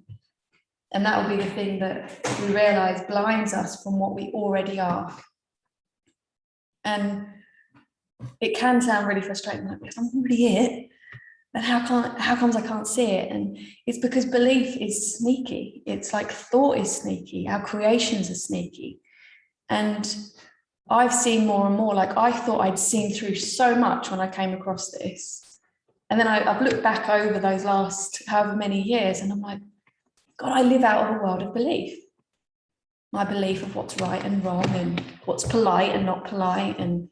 And that will be the thing that we realize blinds us from what we already are. And it can sound really frustrating, like, I'm already it, but how comes I can't see it? And it's because belief is sneaky. It's like thought is sneaky. Our creations are sneaky. And I've seen more and more, like I thought I'd seen through so much when I came across this. And then I've looked back over those last however many years, and I'm like, God, I live out of a world of belief. My belief of what's right and wrong, and what's polite and not polite, and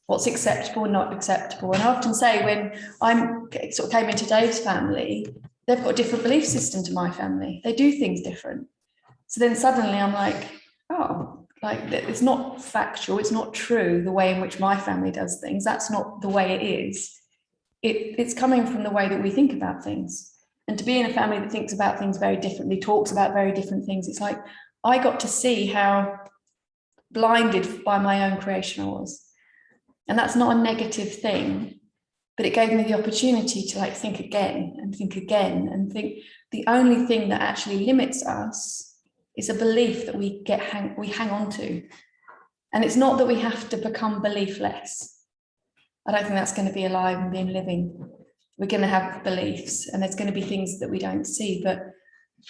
what's acceptable and not acceptable. And I often say, when I'm sort of came into Dave's family, they've got a different belief system to my family. They do things different. So then suddenly I'm like, oh, like it's not factual, it's not true the way in which my family does things. That's not the way it is. It's coming from the way that we think about things. And to be in a family that thinks about things very differently, talks about very different things, it's like I got to see how blinded by my own creation I was. And that's not a negative thing, but it gave me the opportunity to like think again and think again and think the only thing that actually limits us is a belief that we hang on to. And it's not that we have to become beliefless. I don't think that's going to be alive and being living. We're going to have beliefs, and there's going to be things that we don't see, but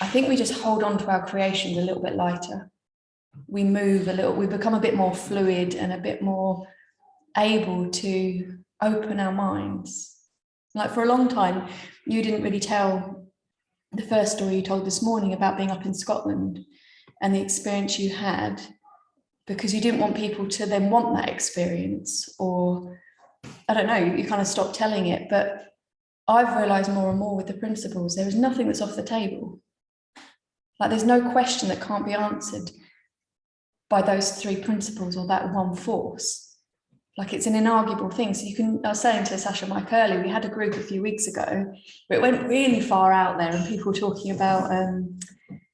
I think we just hold on to our creations a little bit lighter. We move a little, we become a bit more fluid and a bit more able to open our minds. Like for a long time, you didn't really tell the first story you told this morning about being up in Scotland and the experience you had, because you didn't want people to then want that experience, or I don't know, you kind of stopped telling it. But I've realized more and more with the principles, there is nothing that's off the table. Like there's no question that can't be answered by those three principles or that one force. Like it's an inarguable thing. So you can, I was saying to Sasha Mike earlier, we had a group a few weeks ago, but it went really far out there, and people were talking about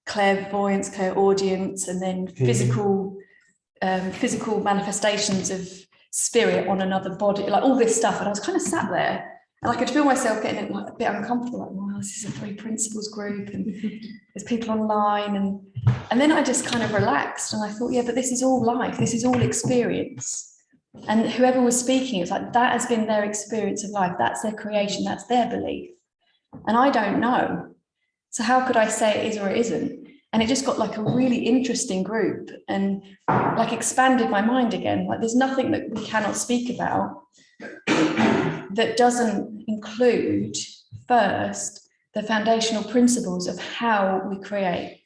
clairvoyance, clairaudience, and then physical manifestations of spirit on another body, like all this stuff. And I was kind of sat there and I could feel myself getting like a bit uncomfortable, like, wow, this is a three principles group and there's people online. And then I just kind of relaxed and I thought, yeah, but this is all life, this is all experience. And whoever was speaking, it's like, that has been their experience of life, that's their creation, that's their belief. And I don't know. So how could I say it is or it isn't? And it just got like a really interesting group and like expanded my mind again. Like there's nothing that we cannot speak about that doesn't include first the foundational principles of how we create.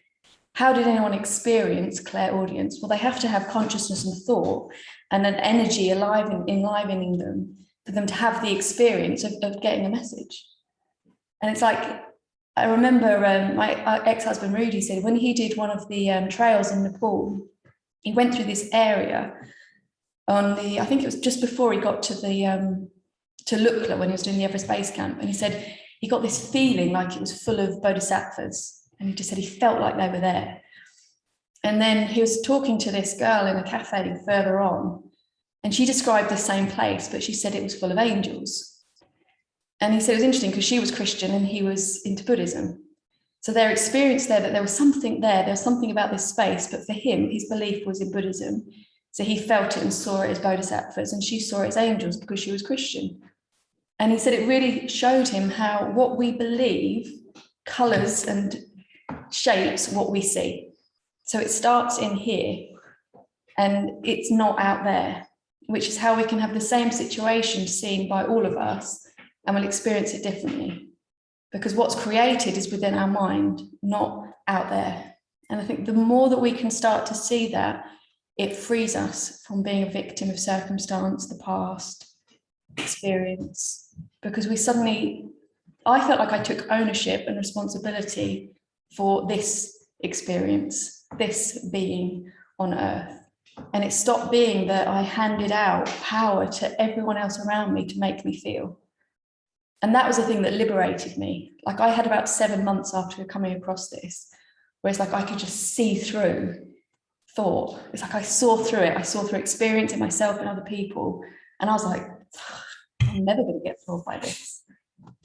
How did anyone experience clairaudience? Well, they have to have consciousness and thought and an energy enlivening them for them to have the experience of getting a message. And it's like, I remember my ex-husband Rudy said when he did one of the trails in Nepal, he went through this area on the, I think it was just before he got to the to Lukla when he was doing the Everest Base Camp, and he said he got this feeling like it was full of bodhisattvas, and he just said he felt like they were there. And then he was talking to this girl in a cafe further on, and she described the same place, but she said it was full of angels. And he said it was interesting because she was Christian and he was into Buddhism. So their experience there, that there was something there was something about this space, but for him, his belief was in Buddhism. So he felt it and saw it as bodhisattvas, and she saw it as angels because she was Christian. And he said it really showed him how what we believe colours and shapes what we see. So it starts in here and it's not out there, which is how we can have the same situation seen by all of us and we'll experience it differently. Because what's created is within our mind, not out there. And I think the more that we can start to see that, it frees us from being a victim of circumstance, the past, experience, because we suddenly, I felt like I took ownership and responsibility for this experience, this being on earth. And it stopped being that I handed out power to everyone else around me to make me feel. And that was the thing that liberated me. Like I had about 7 months after coming across this, where it's like I could just see through thought. It's like I saw through it. I saw through experience in myself and other people. And I was like, I'm never going to get fooled by this.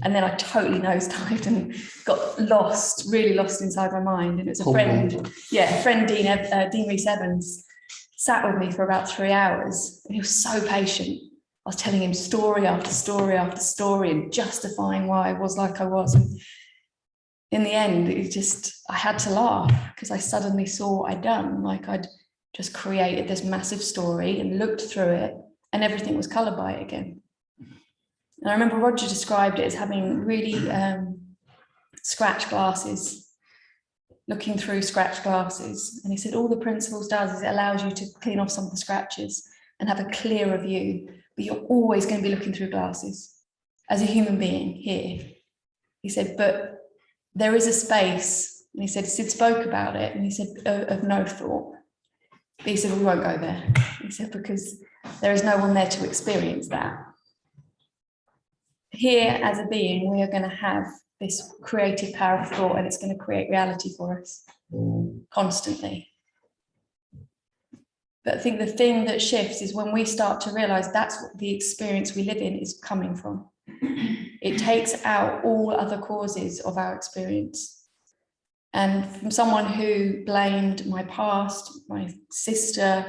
And then I totally nosedived and got lost, really lost inside my mind. And it was a friend, Dean Rees Evans, sat with me for about 3 hours. And he was so patient. I was telling him story after story after story and justifying why I was like I was. And in the end, I had to laugh because I suddenly saw what I'd done. Like I'd just created this massive story and looked through it and everything was coloured by it again. And I remember Roger described it as having really scratch glasses, looking through scratch glasses. And he said, all the principles does is it allows you to clean off some of the scratches and have a clearer view, but you're always going to be looking through glasses as a human being here. He said, but there is a space, and he said, Sid spoke about it, and he said, of no thought. But he said, we won't go there. He said, because there is no one there to experience that. Here, as a being, we are going to have this creative power of thought, and it's going to create reality for us constantly. But I think the thing that shifts is when we start to realize that's what the experience we live in is coming from. It takes out all other causes of our experience. And from someone who blamed my past, my sister,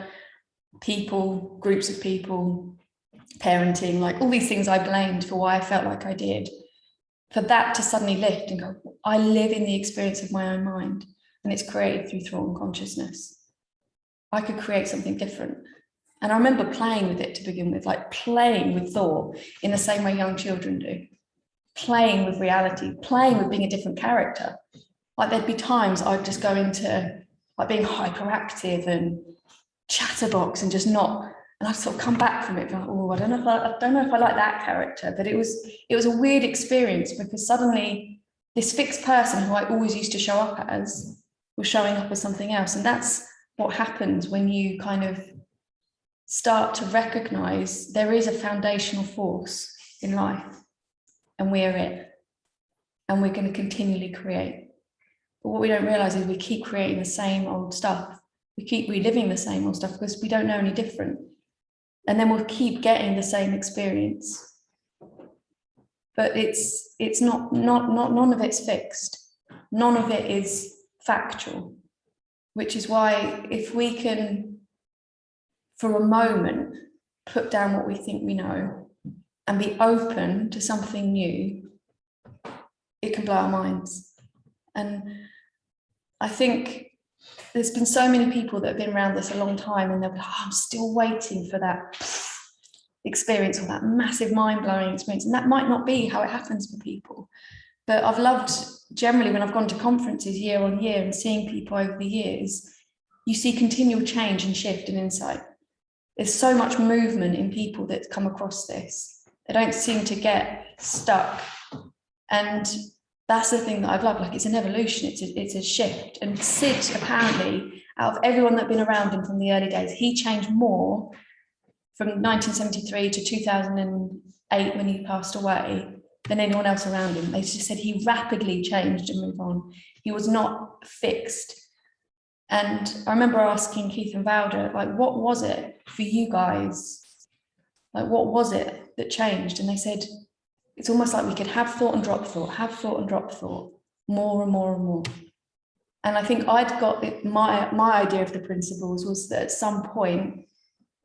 people, groups of people, parenting, like all these things I blamed for why I felt like I did, for that to suddenly lift and go, I live in the experience of my own mind and it's created through thought and consciousness. I could create something different. And I remember playing with it to begin with, like playing with thought in the same way young children do, playing with reality, playing with being a different character. Like there'd be times I'd just go into like being hyperactive and chatterbox and just not, and I'd sort of come back from it like, oh, I don't know if I like that character. But it was a weird experience because suddenly this fixed person who I always used to show up as was showing up as something else. And that's what happens when you kind of start to recognize there is a foundational force in life and we're it, and we're going to continually create. But what we don't realize is we keep creating the same old stuff. We keep reliving the same old stuff because we don't know any different. And then we'll keep getting the same experience. But it's not none of it's fixed. None of it is factual, which is why if we can, for a moment, put down what we think we know and be open to something new, it can blow our minds. And I think there's been so many people that have been around this a long time and they'll be like, oh, I'm still waiting for that experience or that massive mind-blowing experience. And that might not be how it happens for people. But I've loved, generally, when I've gone to conferences year on year and seeing people over the years, you see continual change and shift and insight. There's so much movement in people that come across this. They don't seem to get stuck. And that's the thing that I've loved. Like, it's an evolution, it's a shift. And Sid, apparently, out of everyone that had been around him from the early days, he changed more from 1973 to 2008 when he passed away than anyone else around him. They just said he rapidly changed and moved on. He was not fixed. And I remember asking Keith and Valda, like, what was it for you guys? Like, what was it that changed? And they said, it's almost like we could have thought and drop thought, have thought and drop thought, more and more and more. And I think I'd got it, my idea of the principles was that at some point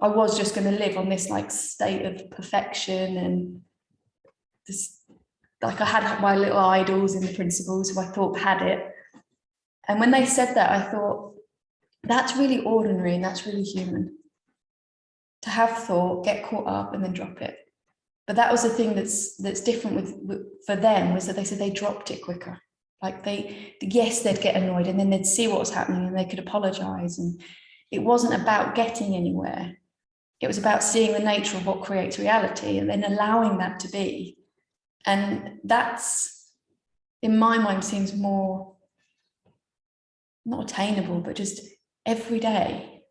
I was just going to live on this like state of perfection and this, like I had my little idols in the principles who I thought had it. And when they said that, I thought, that's really ordinary and that's really human. To have thought, get caught up and then drop it. But that was the thing that's different for them, was that they said they dropped it quicker. Like yes, they'd get annoyed and then they'd see what was happening and they could apologize. And it wasn't about getting anywhere. It was about seeing the nature of what creates reality and then allowing that to be. And that's, in my mind, seems more, not attainable, but just every day.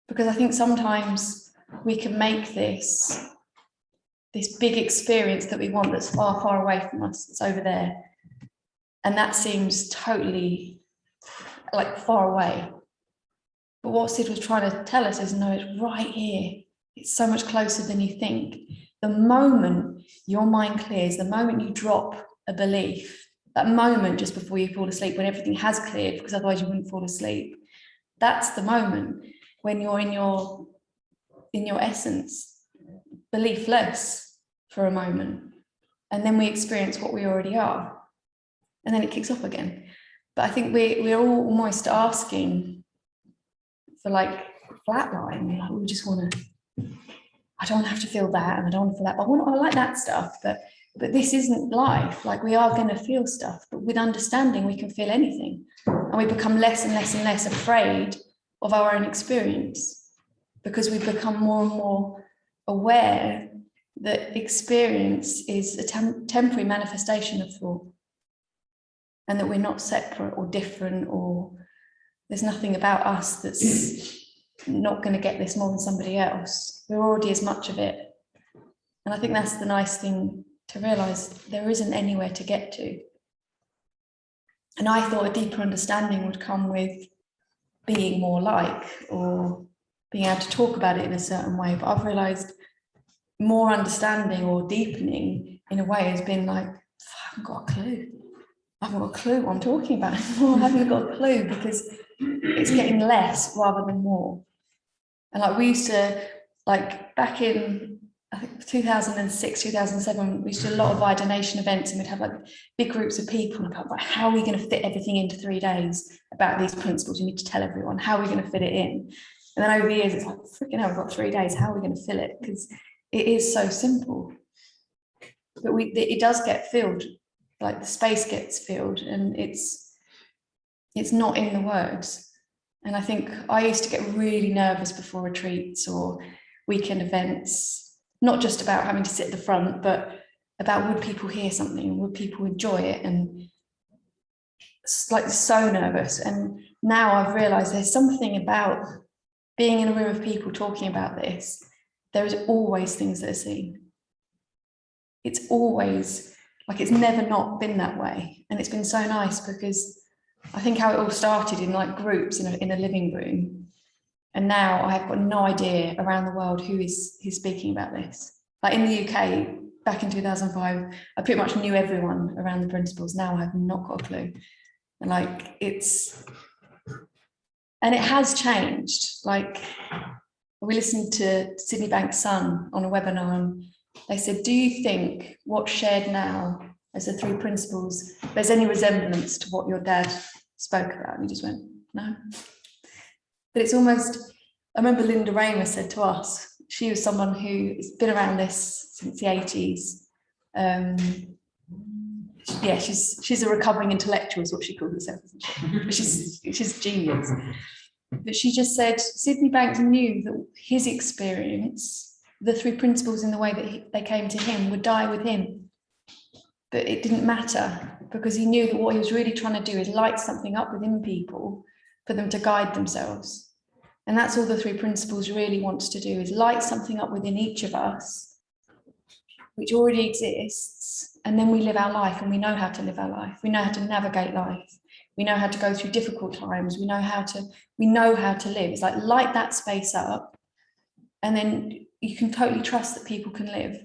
Because I think sometimes we can make this big experience that we want that's far, far away from us, it's over there. And that seems totally like far away. But what Sid was trying to tell us is, no, it's right here. It's so much closer than you think. The moment your mind clears, the moment you drop a belief, that moment just before you fall asleep, when everything has cleared, because otherwise you wouldn't fall asleep, that's the moment when you're in your essence, beliefless for a moment. And then we experience what we already are. And then it kicks off again. But I think we're all almost asking for like flatline. Like we just want to, I don't want to have to feel that, and I don't want to feel that. But I like that stuff. But this isn't life. Like we are going to feel stuff. But with understanding, we can feel anything, and we become less and less and less afraid of our own experience, because we become more and more aware that experience is a temporary manifestation of thought. And that we're not separate or different, or there's nothing about us that's not going to get this more than somebody else. We're already as much of it. And I think that's the nice thing to realise, there isn't anywhere to get to. And I thought a deeper understanding would come with being more like, or being able to talk about it in a certain way. But I've realised more understanding or deepening in a way has been like, I haven't got a clue. I haven't got a clue what I'm talking about anymore. I haven't got a clue, because it's getting less rather than more. And like we used to, like back in, I think 2006, 2007, we used to do a lot of iDonation events, and we'd have like big groups of people about like, how are we going to fit everything into 3 days about these principles? You need to tell everyone, how are we going to fit it in? And then over the years, it's like, freaking hell, we've got 3 days. How are we going to fill it? Because it is so simple. But it does get filled. Like the space gets filled, and it's not in the words. And I think I used to get really nervous before retreats or weekend events, not just about having to sit at the front, but about would people hear something, would people enjoy it, and it's like so nervous. And now I've realized there's something about being in a room of people talking about this. There is always things that are seen. It's always, like it's never not been that way. And it's been so nice, because I think how it all started in like groups in a living room. And now I have got no idea around the world who's speaking about this. Like in the UK, back in 2005, I pretty much knew everyone around the principles. Now I have not got a clue. And like and it has changed. Like we listened to Sydney Banks' son on a webinar, and they said, do you think what's shared now as the 3 principles, there's any resemblance to what your dad spoke about? And he just went, no. But it's almost, I remember Linda Raymer said to us, she was someone who's been around this since the 80s. Yeah, she's a recovering intellectual is what she calls herself, isn't she? She's genius. But she just said, Sydney Banks knew that his experience, the 3 principles in the way that they came to him, would die with him. But it didn't matter, because he knew that what he was really trying to do is light something up within people for them to guide themselves. And that's all the 3 principles really wants to do, is light something up within each of us, which already exists. And then we live our life, and we know how to live our life. We know how to navigate life. We know how to go through difficult times. We know how to live. It's like light that space up, and then you can totally trust that people can live.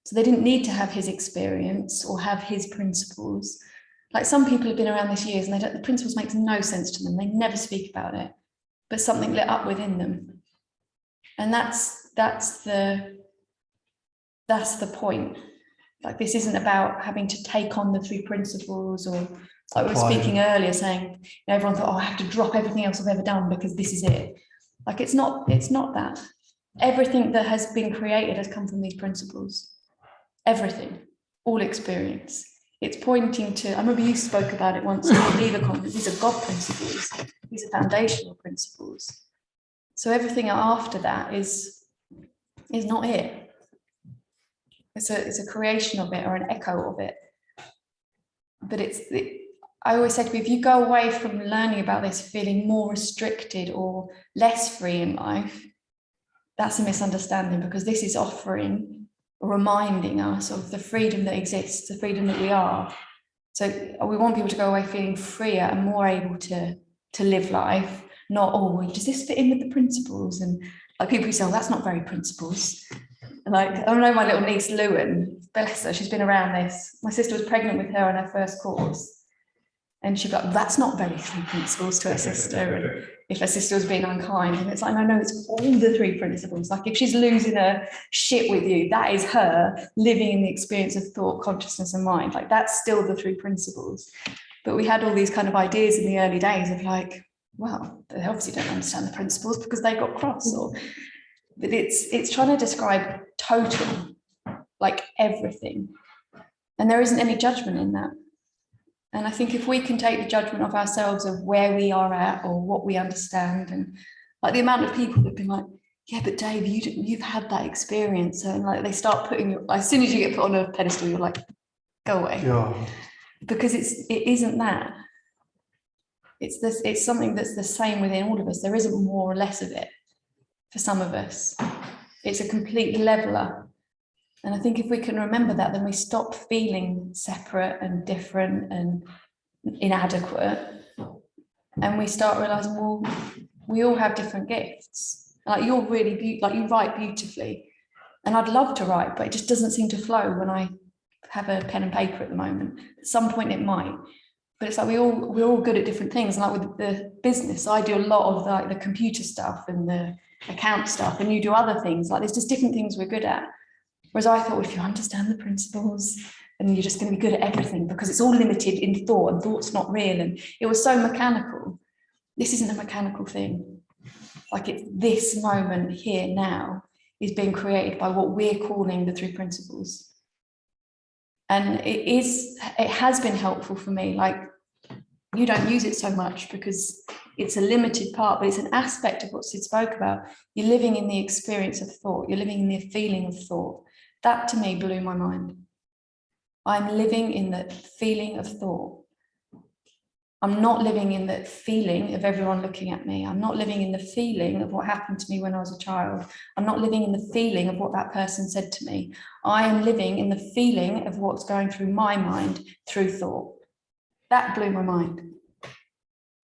So they didn't need to have his experience or have his principles. Like some people have been around this years, and the principles makes no sense to them. They never speak about it, but something lit up within them. And that's the point. Like this isn't about having to take on the 3 principles, or like we were Apply them. speaking earlier saying, you know, everyone thought, oh, I have to drop everything else I've ever done because this is it. Like it's not that. Everything that has been created has come from these principles. Everything, all experience. It's pointing to, I remember you spoke about it once in the Lever Conference, these are God principles, these are foundational principles. So everything after that is not it. It's a creation of it or an echo of it. But I always say to people, if you go away from learning about this feeling more restricted or less free in life, that's a misunderstanding, because this is offering, reminding us of the freedom that exists, the freedom that we are. So we want people to go away feeling freer and more able to live life, not, oh, does this fit in with the principles? And like people who say, oh, that's not very principles. Like, I know my little niece, Lewin, bless her, she's been around this. My sister was pregnant with her on her first course. And she'd be like, that's not very 3 principles to her sister. And if her sister was being unkind, and it's like, no, it's all the 3 principles. Like if she's losing her shit with you, that is her living in the experience of thought, consciousness and mind. Like that's still the 3 principles. But we had all these kind of ideas in the early days of like, well, they obviously don't understand the principles because they got cross. But it's trying to describe total, like everything. And there isn't any judgment in that. And I think if we can take the judgment of ourselves of where we are at or what we understand, and like the amount of people that have been like, yeah, but Dave, you've had that experience, and like they start putting you, as soon as you get put on a pedestal, you're like, go away. Yeah. Because it isn't that. It's something that's the same within all of us. There isn't more or less of it for some of us. It's a complete leveler. And I think if we can remember that, then we stop feeling separate and different and inadequate. And we start realizing, well, we all have different gifts. Like you're really like you write beautifully. And I'd love to write, but it just doesn't seem to flow when I have a pen and paper at the moment. At some point it might. But it's like we're all good at different things. And like with the business, I do a lot of like the computer stuff and the account stuff, and you do other things. Like there's just different things we're good at. Whereas I thought, if you understand the principles, and you're just going to be good at everything because it's all limited in thought, and thought's not real. And it was so mechanical. This isn't a mechanical thing. Like it's this moment here now is being created by what we're calling the 3 principles. And it has been helpful for me. Like you don't use it so much because it's a limited part, but it's an aspect of what Sid spoke about. You're living in the experience of thought. You're living in the feeling of thought. That to me blew my mind. I'm living in the feeling of thought. I'm not living in the feeling of everyone looking at me. I'm not living in the feeling of what happened to me when I was a child. I'm not living in the feeling of what that person said to me. I am living in the feeling of what's going through my mind through thought. That blew my mind.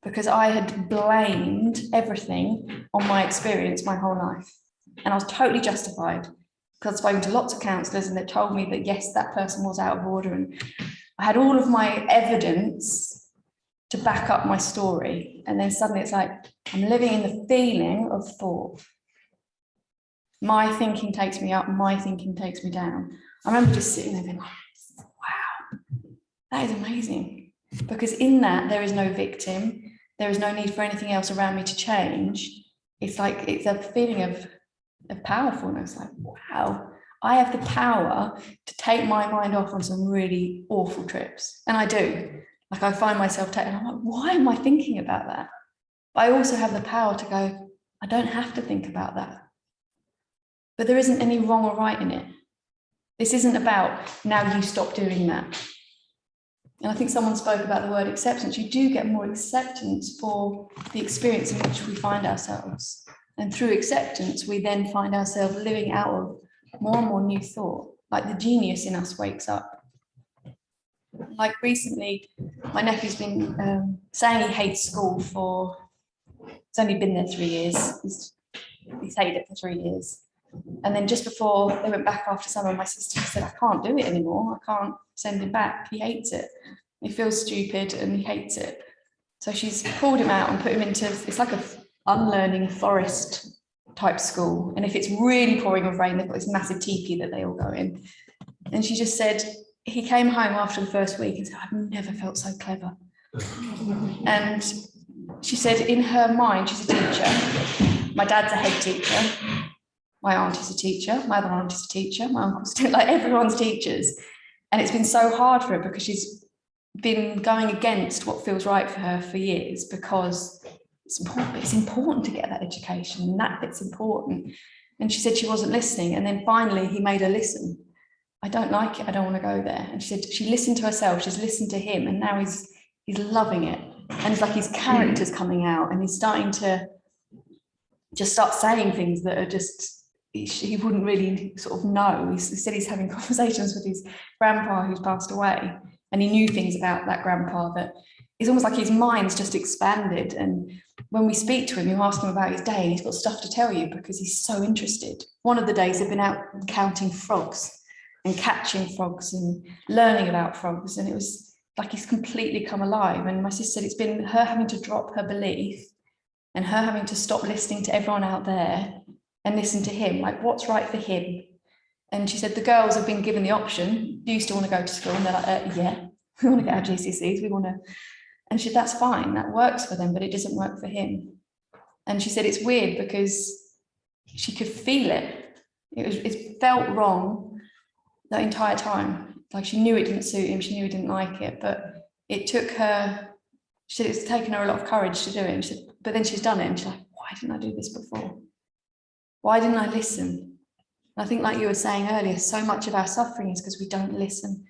Because I had blamed everything on my experience my whole life. And I was totally justified. Because I've spoken to lots of counsellors and they told me that yes, that person was out of order, and I had all of my evidence to back up my story. And then suddenly it's like, I'm living in the feeling of thought. My thinking takes me up, my thinking takes me down. I remember just sitting there being like, wow, that is amazing. Because in that, there is no victim. There is no need for anything else around me to change. It's like, it's a feeling of powerfulness, like, wow, I have the power to take my mind off on some really awful trips. And I do. Like I find myself taking, I'm like, why am I thinking about that? But I also have the power to go, I don't have to think about that. But there isn't any wrong or right in it. This isn't about now you stop doing that. And I think someone spoke about the word acceptance. You do get more acceptance for the experience in which we find ourselves. And through acceptance, we then find ourselves living out of more and more new thought, like the genius in us wakes up. Like recently, my nephew's been saying he hates school for, it's only been there 3 years. He's hated it for 3 years. And then just before they went back after summer, my sister said, I can't do it anymore. I can't send him back. He hates it. He feels stupid and he hates it. So she's pulled him out and put him into, it's like a unlearning forest type school. And if it's really pouring with rain, they've got this massive teepee that they all go in. And she just said, he came home after the first week and said, I've never felt so clever. And she said in her mind, she's a teacher. My dad's a head teacher. My aunt is a teacher. My other aunt is a teacher. My uncle's like everyone's teachers. And it's been so hard for her because she's been going against what feels right for her for years, because it's important to get that education, and that bit's important. And she said she wasn't listening. And then finally he made her listen. I don't like it. I don't want to go there. And she said she listened to herself. She's listened to him. And now he's loving it. And it's like his character's coming out, and he's starting to just start saying things that are just, he wouldn't really sort of know. He said he's having conversations with his grandpa who's passed away, and he knew things about that grandpa that it's almost like his mind's just expanded. And when we speak to him, you ask him about his day, and he's got stuff to tell you because he's so interested. One of the days they've been out counting frogs and catching frogs and learning about frogs, and it was like he's completely come alive. And my sister said it's been her having to drop her belief and her having to stop listening to everyone out there and listen to him, like what's right for him. And she said the girls have been given the option, do you still want to go to school? And they're like, yeah, we want to get our GCSEs, we want to. And she said, that's fine, that works for them, but it doesn't work for him. And she said it's weird because she could feel it. It felt wrong the entire time. Like she knew it didn't suit him, she knew he didn't like it, but it took her, she said it's taken her a lot of courage to do it. And she said, but then she's done it, and she's like, why didn't I do this before? Why didn't I listen? I think like you were saying earlier, so much of our suffering is because we don't listen.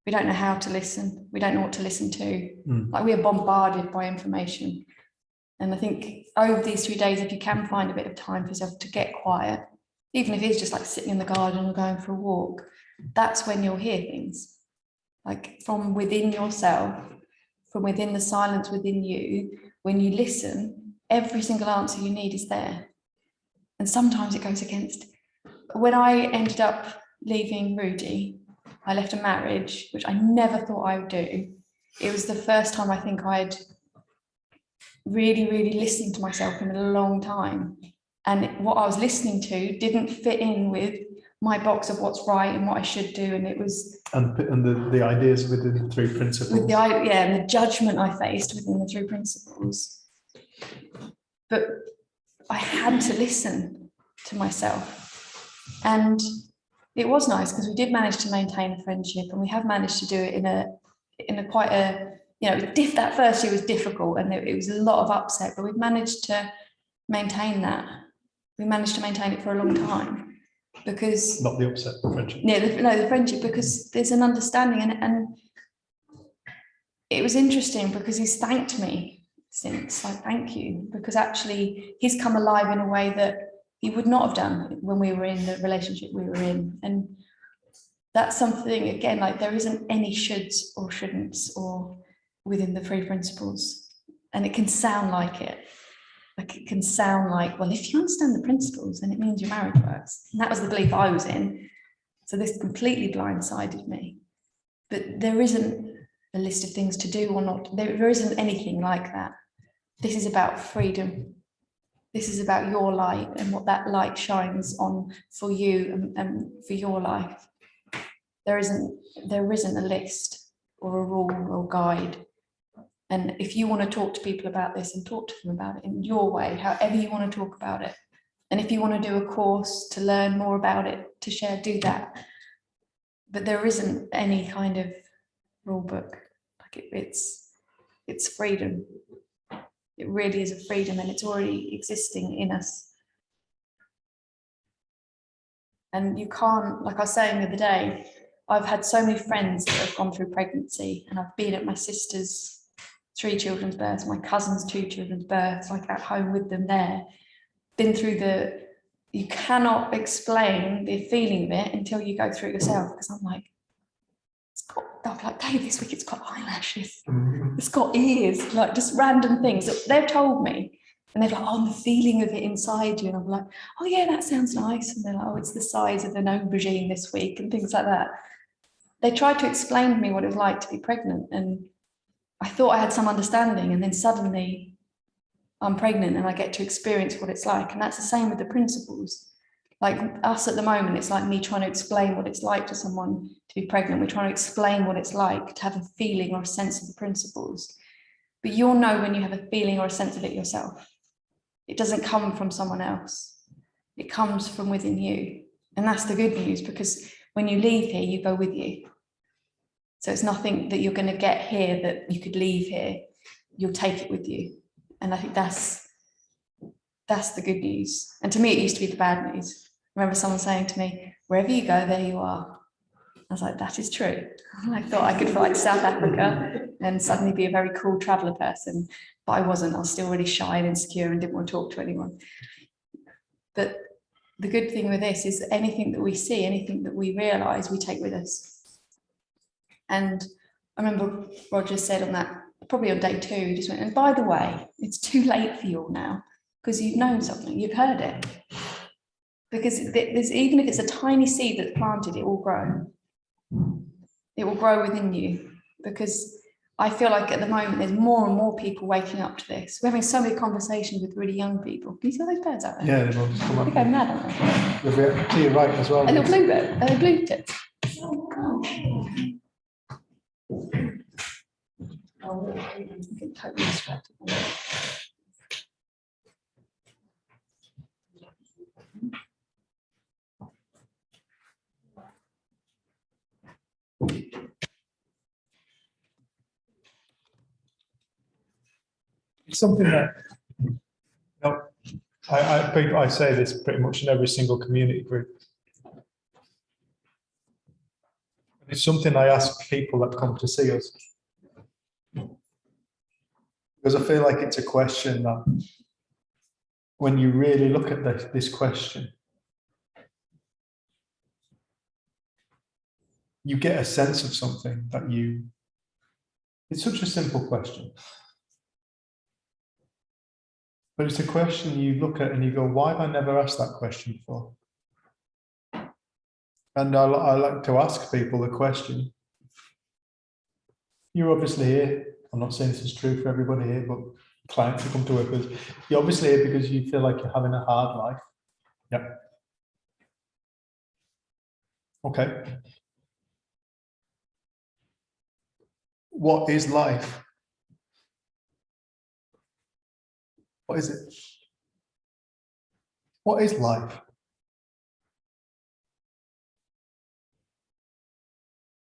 We don't know how to listen. We don't know what to listen to. Like we are bombarded by information. And I think over these 3 days, if you can find a bit of time for yourself to get quiet, even if it's just like sitting in the garden or going for a walk, that's when you'll hear things. Like from within yourself, from within the silence within you, when you listen, every single answer you need is there. And sometimes it goes against. When I ended up leaving Rudy, I left a marriage, which I never thought I would do. It was the first time I think I'd really, really listened to myself in a long time. And what I was listening to didn't fit in with my box of what's right and what I should do. And it was... And the ideas within the three principles. With and the judgment I faced within the three principles. But I had to listen to myself. And it was nice because we did manage to maintain a friendship, and we have managed to do it in a quite a, you know, that first year was difficult and it was a lot of upset, but we've managed to maintain that. We managed to maintain it for a long time because... Not the upset, the friendship. Yeah, the friendship, because there's an understanding, and it was interesting because he's thanked me since, like, thank you, because actually he's come alive in a way that he would not have done when we were in the relationship we were in. And that's something, again, like there isn't any shoulds or shouldn'ts or within the three principles. And it can sound like it. Like it can sound like, well, if you understand the principles, then it means your marriage works. And that was the belief I was in. So this completely blindsided me. But there isn't a list of things to do or not. There isn't anything like that. This is about freedom. This is about your light and what that light shines on for you and for your life. There isn't a list or a rule or guide. And if you want to talk to people about this, and talk to them about it in your way, however you want to talk about it. And if you want to do a course to learn more about it, to share, do that. But there isn't any kind of rule book. Like it's freedom. It really is a freedom, and it's already existing in us. And you can't, like I was saying the other day, I've had so many friends that have gone through pregnancy, and I've been at my sister's 3 children's births, my cousin's 2 children's births, like at home with them there. Been through you cannot explain the feeling of it until you go through it yourself, because I'm like, I'm like, Dave, this week it's got eyelashes, it's got ears, like just random things that they've told me. And they're like, oh, the feeling of it inside you. And I'm like, oh yeah, that sounds nice. And they're like, oh, it's the size of an aubergine this week and things like that. They tried to explain to me what it was like to be pregnant. And I thought I had some understanding, and then suddenly I'm pregnant and I get to experience what it's like. And that's the same with the principles. Like us at the moment, it's like me trying to explain what it's like to someone to be pregnant. We're trying to explain what it's like to have a feeling or a sense of the principles. But you'll know when you have a feeling or a sense of it yourself. It doesn't come from someone else. It comes from within you. And that's the good news, because when you leave here, you go with you. So it's nothing that you're going to get here that you could leave here. You'll take it with you. And I think that's the good news. And to me, it used to be the bad news. I remember someone saying to me, wherever you go, there you are. I was like, that is true. I thought I could fly to South Africa and suddenly be a very cool traveller person, but I wasn't. I was still really shy and insecure and didn't want to talk to anyone. But the good thing with this is anything that we see, anything that we realise, we take with us. And I remember Roger said on that, probably on day 2, he just went, and by the way, it's too late for you all now, because you've known something, you've heard it. Because there's, even if it's a tiny seed that's planted, it will grow. It will grow within you, because I feel like at the moment there's more and more people waking up to this. We're having so many conversations with really young people. Can you see all those birds out there? Yeah, they will just come I up. think I'm mad, aren't they? They'll be to your right as well. A little bluebird, are they blue tips? Oh, I'm getting totally distracted. It's something that, you know, I say this pretty much in every single community group. It's something I ask people that come to see us. Because I feel like it's a question that, when you really look at this question, you get a sense of something that it's such a simple question. But it's a question you look at and you go, why have I never asked that question before? And I like to ask people the question. You're obviously here. I'm not saying this is true for everybody here, but clients who come to work with, you're obviously here because you feel like you're having a hard life. Yep. Okay. What is life? What is it? What is life?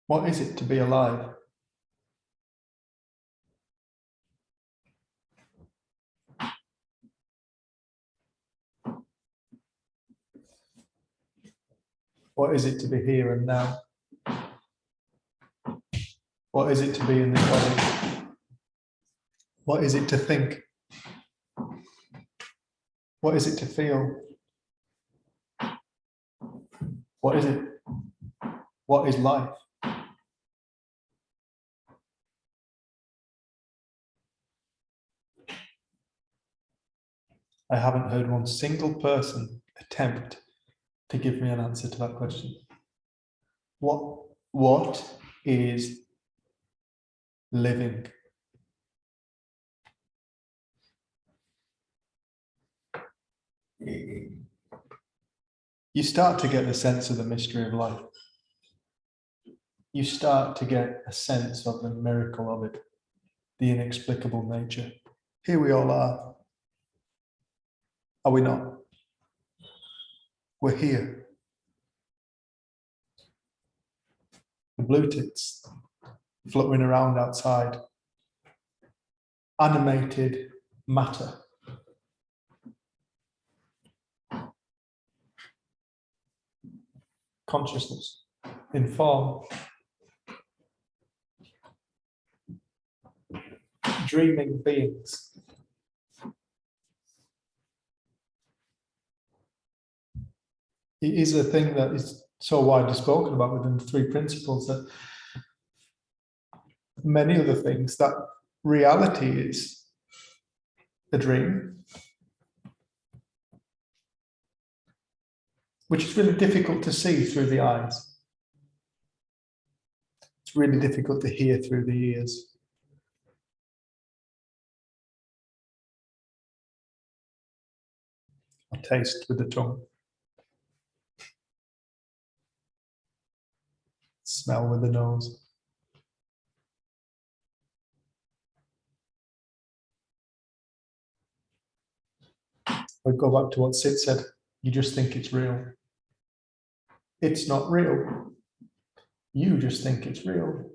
What is it to be alive? What is it to be here and now? What is it to be in this body? What is it to think? What is it to feel? What is it? What is life? I haven't heard one single person attempt to give me an answer to that question. What is living? You start to get a sense of the mystery of life. You start to get a sense of the miracle of it, the inexplicable nature. Here we all are. Are we not? We're here. The blue tits fluttering around outside. Animated matter. Consciousness in form. Dreaming beings. It is a thing that is so widely spoken about within the 3 principles that many other things, that reality is a dream, which is really difficult to see through the eyes. It's really difficult to hear through the ears. Or taste with the tongue. Smell with the nose. We go back to what Sid said, you just think it's real. It's not real. You just think it's real.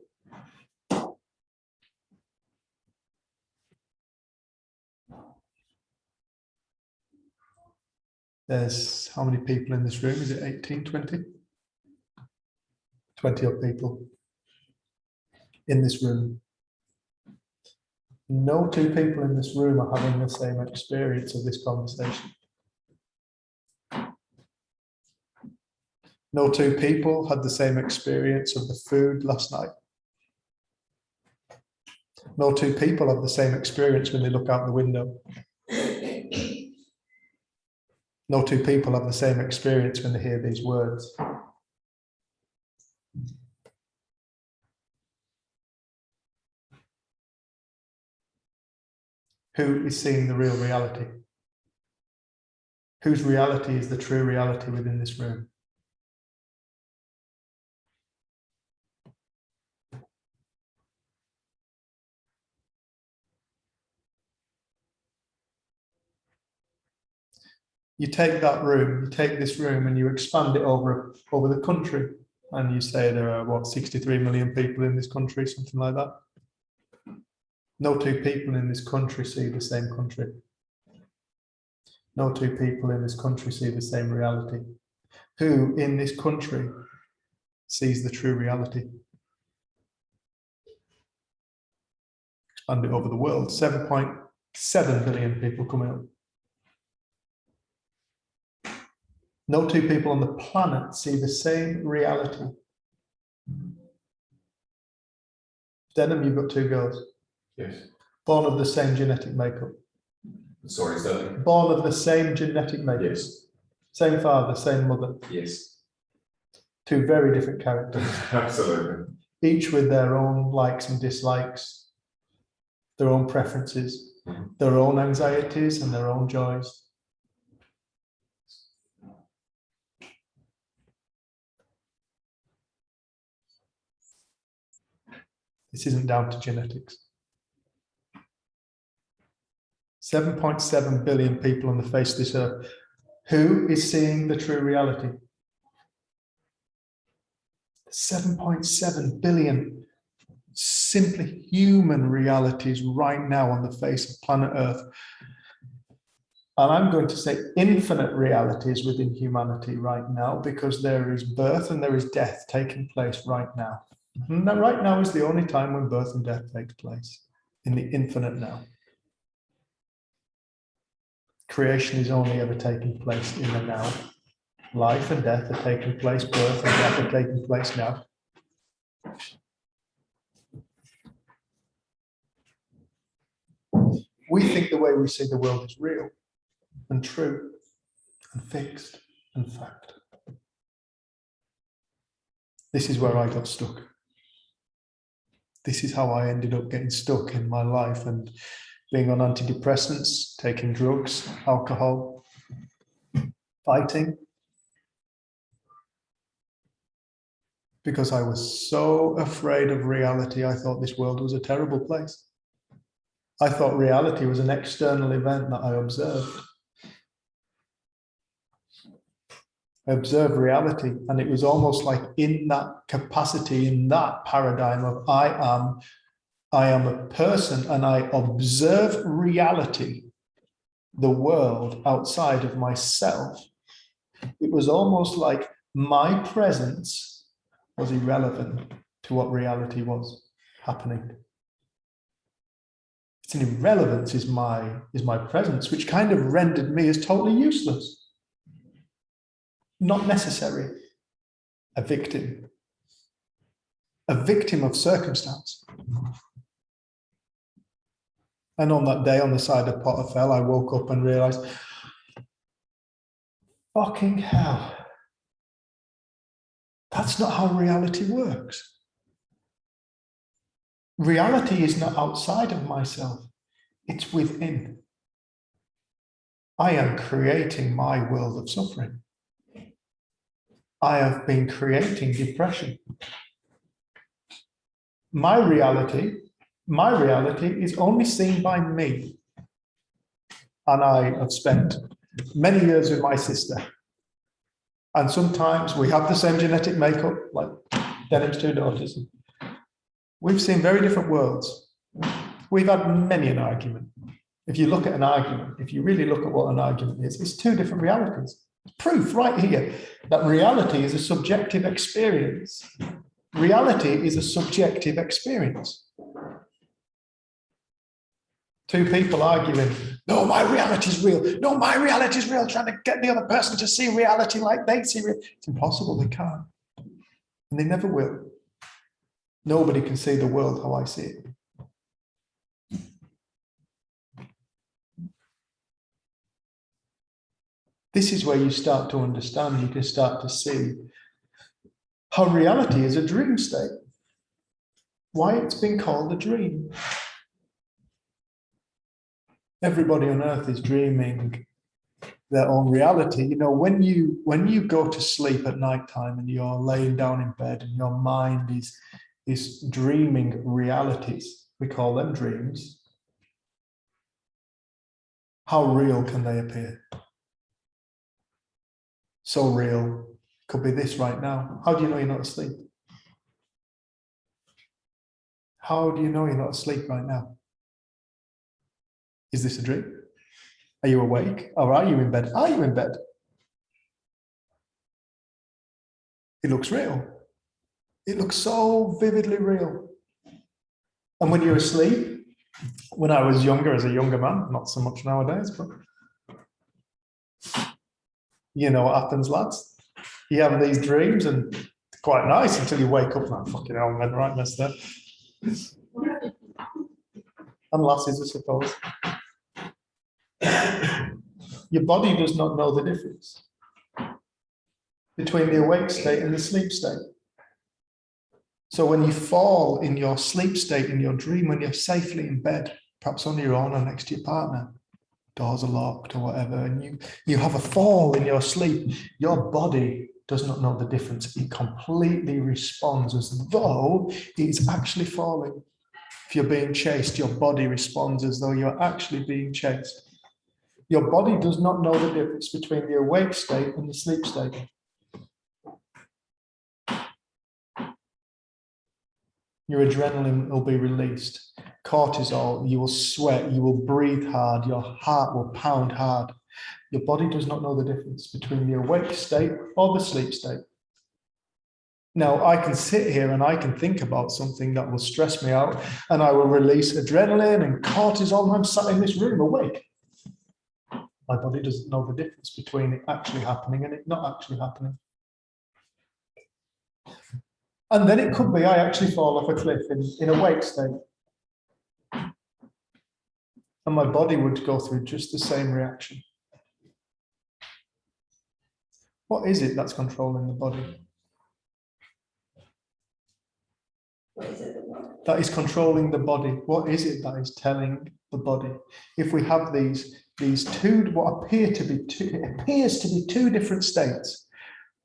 There's how many people in this room? Is it 18, 20? 20 odd people in this room. No two people in this room are having the same experience of this conversation. No two people had the same experience of the food last night. No two people have the same experience when they look out the window. No two people have the same experience when they hear these words. Who is seeing the real reality? Whose reality is the true reality within this room? You take that room, you take this room and you expand it over the country, and you say there are, what, 63 million people in this country, something like that. No two people in this country see the same country. No two people in this country see the same reality. Who in this country sees the true reality? Expand it over the world, 7.7 billion people coming up. No two people on the planet see the same reality. Denham, you've got two girls. Yes. Born of the same genetic makeup. Sorry, Sterling. Born of the same genetic makeup. Yes. Same father, same mother. Yes. Two very different characters. Absolutely. Each with their own likes and dislikes, their own preferences, their own anxieties and their own joys. This isn't down to genetics. 7.7 billion people on the face of this earth. Who is seeing the true reality? 7.7 billion simply human realities right now on the face of planet Earth. And I'm going to say infinite realities within humanity right now, because there is birth and there is death taking place right now. And that right now is the only time when birth and death takes place, in the infinite now. Creation is only ever taking place in the now. Life and death are taking place, birth and death are taking place now. We think the way we see the world is real and true and fixed and fact. This is where I got stuck. This is how I ended up getting stuck in my life and being on antidepressants, taking drugs, alcohol, fighting. Because I was so afraid of reality, I thought this world was a terrible place. I thought reality was an external event that I observed. I observed reality, and it was almost like in that capacity, in that paradigm of I am a person and I observe reality, the world outside of myself. It was almost like my presence was irrelevant to what reality was happening. It's an irrelevance is my presence, which kind of rendered me as totally useless. Not necessary, a victim of circumstance. And on that day on the side of Potter Fell, I woke up and realized, fucking hell, that's not how reality works. Reality is not outside of myself, it's within. I am creating my world of suffering. I have been creating depression. my reality is only seen by me. And I have spent many years with my sister. And sometimes we have the same genetic makeup, like Denham's two daughters. We've seen very different worlds. We've had many an argument. If you look at an argument, if you really look at what an argument is, it's two different realities. Proof right here that reality is a subjective experience. Reality is a subjective experience. Two people arguing, no, my reality is real. No, my reality is real. Trying to get the other person to see reality like they see it. It's impossible. They can't. And they never will. Nobody can see the world how I see it. This is where you start to understand, you can start to see how reality is a dream state. Why it's been called a dream. Everybody on earth is dreaming their own reality. You know, when you go to sleep at night time and you're laying down in bed and your mind is dreaming realities, we call them dreams. How real can they appear? So real, could be this right now. How do you know you're not asleep? How do you know you're not asleep right now? Is this a dream? Are you awake or are you in bed? Are you in bed? It looks real. It looks so vividly real. And when you're asleep, when I was younger, as a younger man, not so much nowadays, but you know what happens, lads? You have these dreams and it's quite nice until you wake up like, fucking hell, man, right, mister. And lasses, I suppose. Your body does not know the difference between the awake state and the sleep state. So when you fall in your sleep state, in your dream, when you're safely in bed, perhaps on your own or next to your partner, doors are locked or whatever, and you have a fall in your sleep, your body does not know the difference. It completely responds as though it is actually falling. If you're being chased, your body responds as though you're actually being chased. Your body does not know the difference between the awake state and the sleep state. Your adrenaline will be released. Cortisol, you will sweat, you will breathe hard, your heart will pound hard. Your body does not know the difference between the awake state or the sleep state. Now, I can sit here and I can think about something that will stress me out and I will release adrenaline and cortisol and I'm sat in this room awake. My body doesn't know the difference between it actually happening and it not actually happening. And then it could be I actually fall off a cliff in a awake state. And my body would go through just the same reaction. What is it that's controlling the body? What is it that is controlling the body? What is it that is telling the body? If we have these two, what appears to be two different states,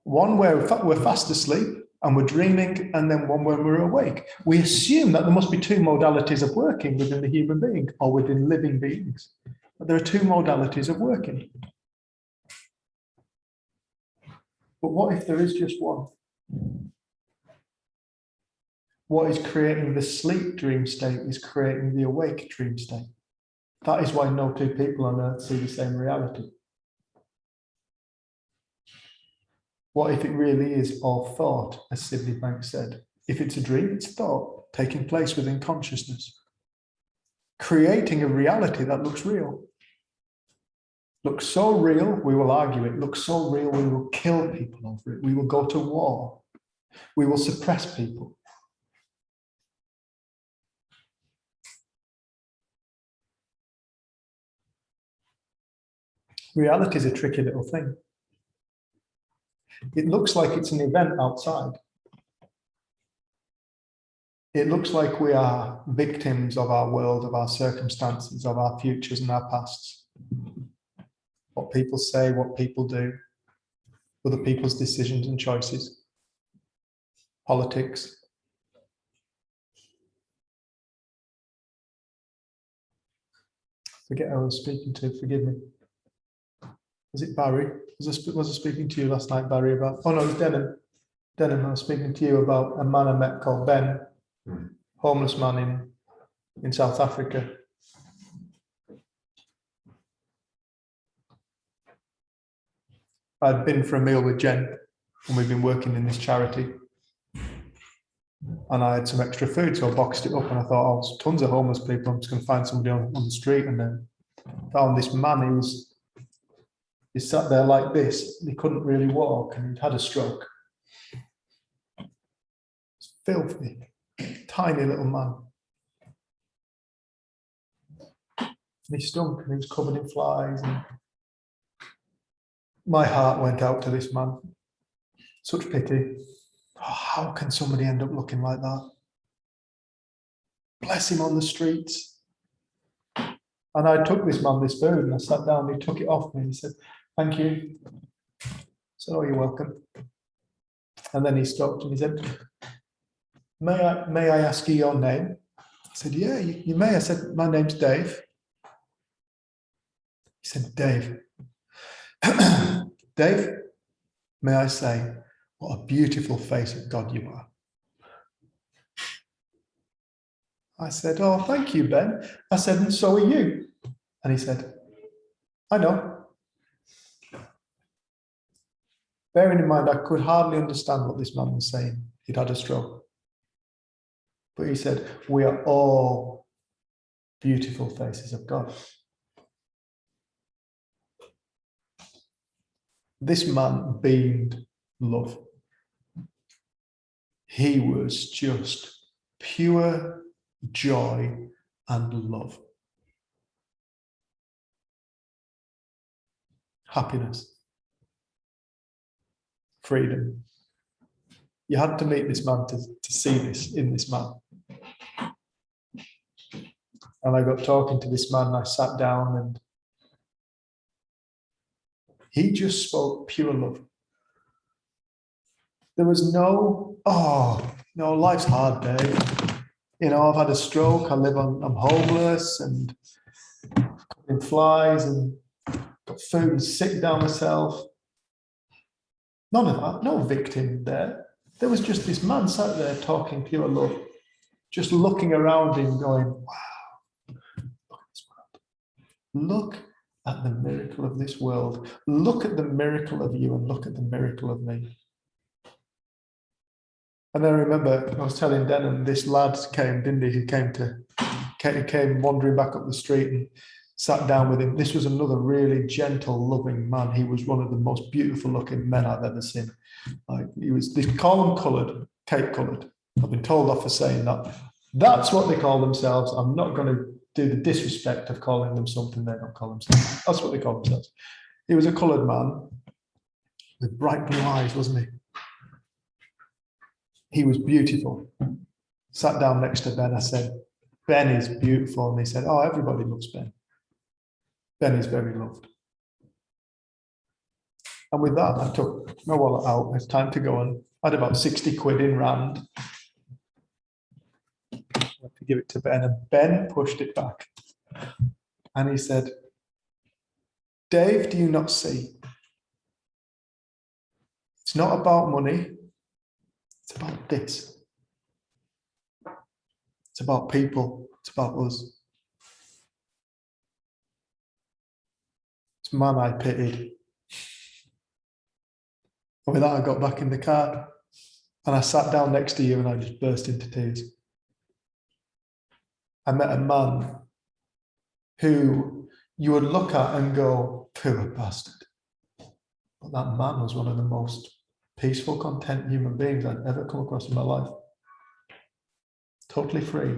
one where we're fast asleep and we're dreaming, and then one when we're awake, we assume that there must be two modalities of working within the human being or within living beings. But there are two modalities of working. But what if there is just one? What is creating the sleep dream state is creating the awake dream state. That is why no two people on earth see the same reality. What if it really is all thought, as Sydney Banks said? If it's a dream, it's thought taking place within consciousness, creating a reality that looks real. Looks so real, we will argue it. Looks so real, we will kill people over it. We will go to war. We will suppress people. Reality is a tricky little thing. It looks like it's an event outside. It looks like we are victims of our world, of our circumstances, of our futures and our pasts. What people say, what people do, other people's decisions and choices, politics. Forget who I was speaking to, forgive me. Was it Barry? Was I speaking to you last night, Barry, about, oh no, it was Denham. Denham, I was speaking to you about a man I met called Ben, homeless man in South Africa. I'd been for a meal with Jen, and we've been working in this charity. And I had some extra food, so I boxed it up and I thought, oh, there's tons of homeless people, I'm just going to find somebody on the street. And then found this man, he sat there like this, he couldn't really walk and he'd had a stroke. It's filthy, tiny little man. And he stunk and he was covered in flies. And my heart went out to this man. Such pity. Oh, how can somebody end up looking like that? Bless him on the streets. And I took this man this food and I sat down and he took it off me and he said, thank you. I said, oh, you're welcome. And then he stopped and he said, may I ask you your name? I said, yeah, you may. I said, my name's Dave. He said, Dave. Dave, may I say, what a beautiful face of God you are. I said, oh, thank you, Ben. I said, and so are you. And he said, I know. Bearing in mind, I could hardly understand what this man was saying. He'd had a stroke. But he said, we are all beautiful faces of God. This man beamed love. He was just pure joy and love. Happiness. Freedom. You had to meet this man to see this in this man. And I got talking to this man and I sat down and he just spoke pure love. There was no, oh, no, life's hard, Dave. You know, I've had a stroke, I'm homeless and in flies and got food and sick down myself. None of that, no victim there. There was just this man sat there talking pure love, just looking around him going, wow, look at this world. Look at the miracle of this world. Look at the miracle of you and look at the miracle of me. And I remember I was telling Denham, this lad came, didn't he? He came wandering back up the street and sat down with him. This was another really gentle, loving man. He was one of the most beautiful looking men I've ever seen. Like they call him coloured, Cape coloured. I've been told off for saying that. That's what they call themselves. I'm not going to do the disrespect of calling them something they don't call themselves. That's what they call themselves. He was a coloured man with bright blue eyes, wasn't he? He was beautiful. Sat down next to Ben. I said, Ben is beautiful. And they said, oh, everybody loves Ben. Ben is very loved. And with that, I took my wallet out. It's time to go on. I had about 60 quid in rand. I had to give it to Ben, and Ben pushed it back. And he said, Dave, do you not see? It's not about money. It's about this. It's about people. It's about us. It's man I pitied. And with that, I got back in the car and I sat down next to you and I just burst into tears. I met a man who you would look at and go, poor bastard. But that man was one of the most peaceful, content human beings I'd ever come across in my life. Totally free.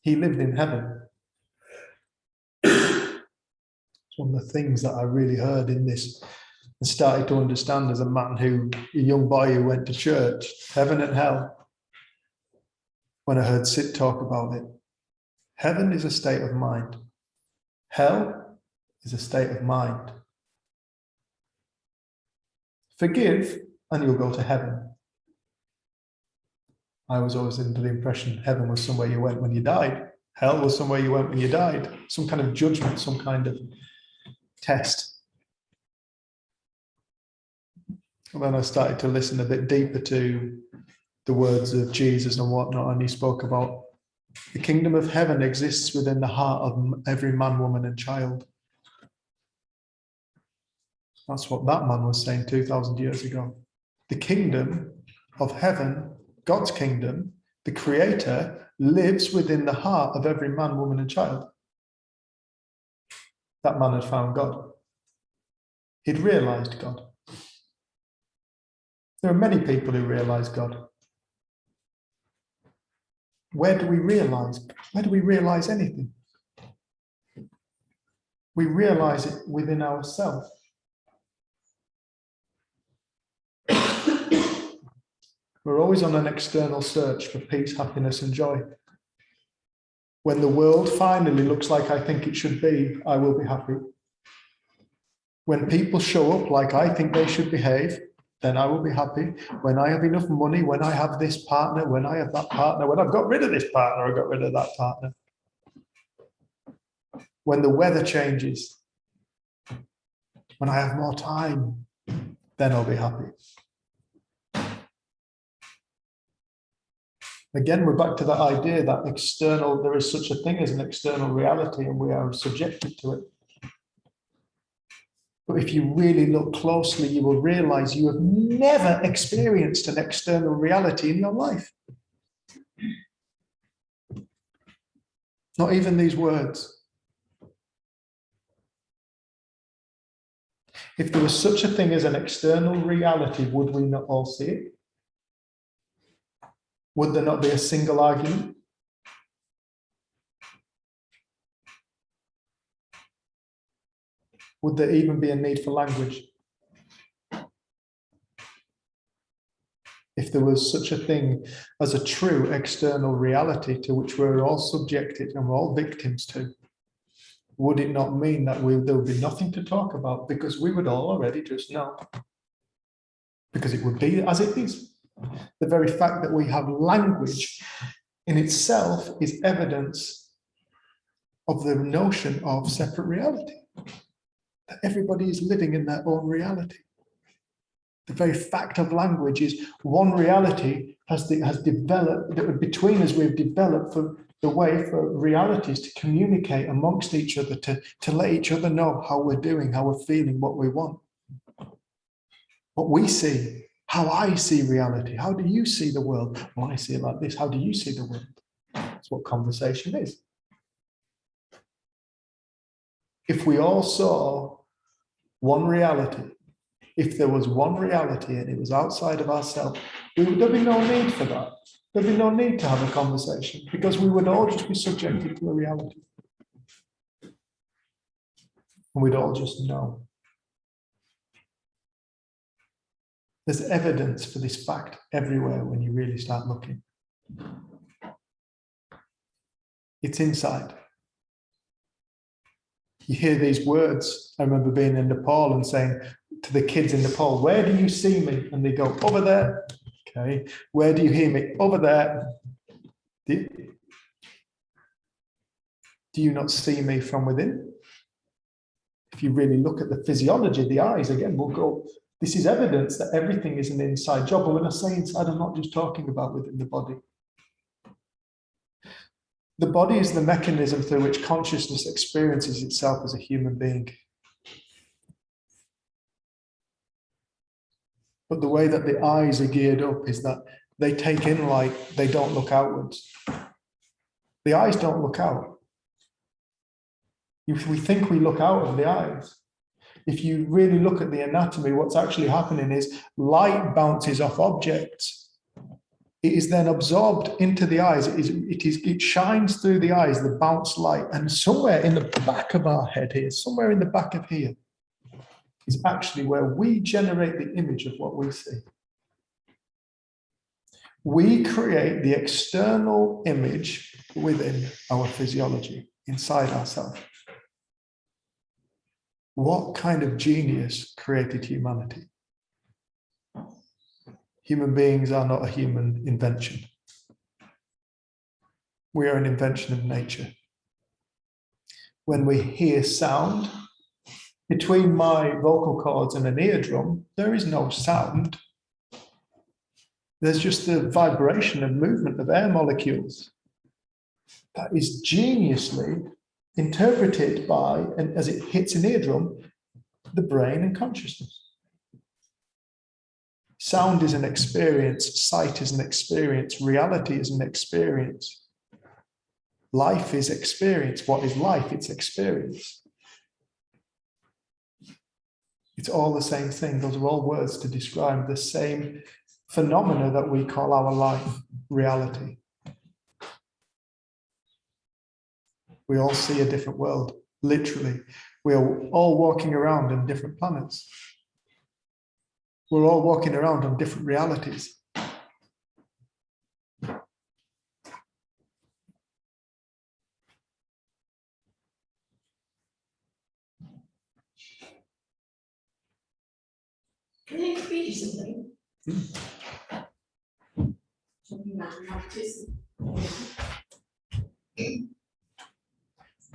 He lived in heaven. It's one of the things that I really heard in this and started to understand as a man a young boy who went to church, heaven and hell. When I heard Sid talk about it, heaven is a state of mind. Hell is a state of mind. Forgive and you'll go to heaven. I was always under the impression heaven was somewhere you went when you died. Hell was somewhere you went when you died, some kind of judgment, some kind of test. And then I started to listen a bit deeper to the words of Jesus and whatnot, and he spoke about the kingdom of heaven exists within the heart of every man, woman, and child. That's what that man was saying 2,000 years ago. The kingdom of heaven, God's kingdom, the creator, lives within the heart of every man, woman, and child. That man had found God. He'd realized God. There are many people who realize God. Where do we realize? Where do we realize anything? We realize it within ourselves. We're always on an external search for peace, happiness, and joy. When the world finally looks like I think it should be, I will be happy. When people show up like I think they should behave, then I will be happy. When I have enough money, when I have this partner, when I have that partner, when I've got rid of this partner, I got rid of that partner. When the weather changes, when I have more time, then I'll be happy. Again, we're back to that idea that external, there is such a thing as an external reality and we are subjected to it. But if you really look closely, you will realize you have never experienced an external reality in your life. Not even these words. If there was such a thing as an external reality, would we not all see it? Would there not be a single argument? Would there even be a need for language? If there was such a thing as a true external reality to which we're all subjected and we're all victims to, would it not mean that there would be nothing to talk about because we would all already just know? Because it would be as it is. The very fact that we have language in itself is evidence of the notion of separate reality. That everybody is living in their own reality. The very fact of language is one reality has developed, that between us we've developed for the way for realities to communicate amongst each other, to let each other know how we're doing, how we're feeling, what we want. What we see, how I see reality. How do you see the world? Well, I see it like this. How do you see the world? That's what conversation is. If we all saw one reality, if there was one reality and it was outside of ourselves, there'd be no need for that. There'd be no need to have a conversation because we would all just be subjected to a reality. And we'd all just know. There's evidence for this fact everywhere when you really start looking. It's inside. You hear these words. I remember being in Nepal and saying to the kids in Nepal, where do you see me? And they go, over there. Okay. Where do you hear me? Over there. Do you not see me from within? If you really look at the physiology, the eyes, again, will go, this is evidence that everything is an inside job. But when I say inside, I'm not just talking about within the body. The body is the mechanism through which consciousness experiences itself as a human being. But the way that the eyes are geared up is that they take in light, they don't look outwards. The eyes don't look out. If we think we look out of the eyes, if you really look at the anatomy, what's actually happening is light bounces off objects. It is then absorbed into the eyes. It shines through the eyes, the bounce light, and somewhere in the back of our head here, somewhere in the back of here, is actually where we generate the image of what we see. We create the external image within our physiology, inside ourselves. What kind of genius created humanity? Human beings are not a human invention. We are an invention of nature. When we hear sound, between my vocal cords and an eardrum, there is no sound. There's just the vibration and movement of air molecules that is geniusly interpreted by, and as it hits an eardrum, the brain and consciousness. Sound is an experience, sight is an experience, reality is an experience. Life is experience. What is life? It's experience. It's all the same thing. Those are all words to describe the same phenomena that we call our life, reality. We all see a different world, literally. We are all walking around on different planets. We're all walking around on different realities. Can I read you something? Something about magnetism.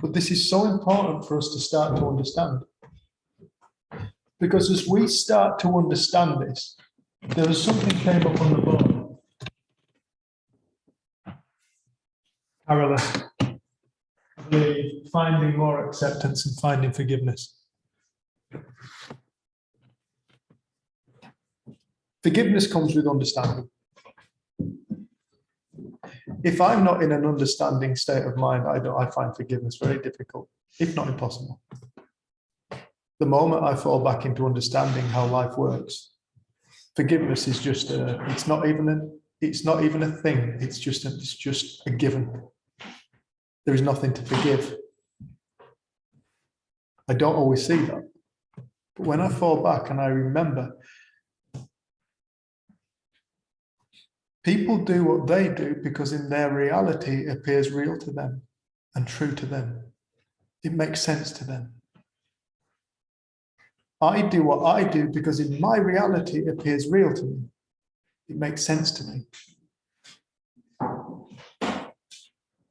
But this is so important for us to start to understand. Because as we start to understand this, there was something came up on the board. Carolyn, I believe finding more acceptance and finding forgiveness. Forgiveness comes with understanding. If I'm not in an understanding state of mind, I find forgiveness very difficult, if not impossible. The moment I fall back into understanding how life works, forgiveness is just it's not even a thing. It's just a given. There is nothing to forgive. I don't always see that. But when I fall back and I remember, people do what they do because in their reality it appears real to them and true to them. It makes sense to them. I do what I do because in my reality it appears real to me. It makes sense to me.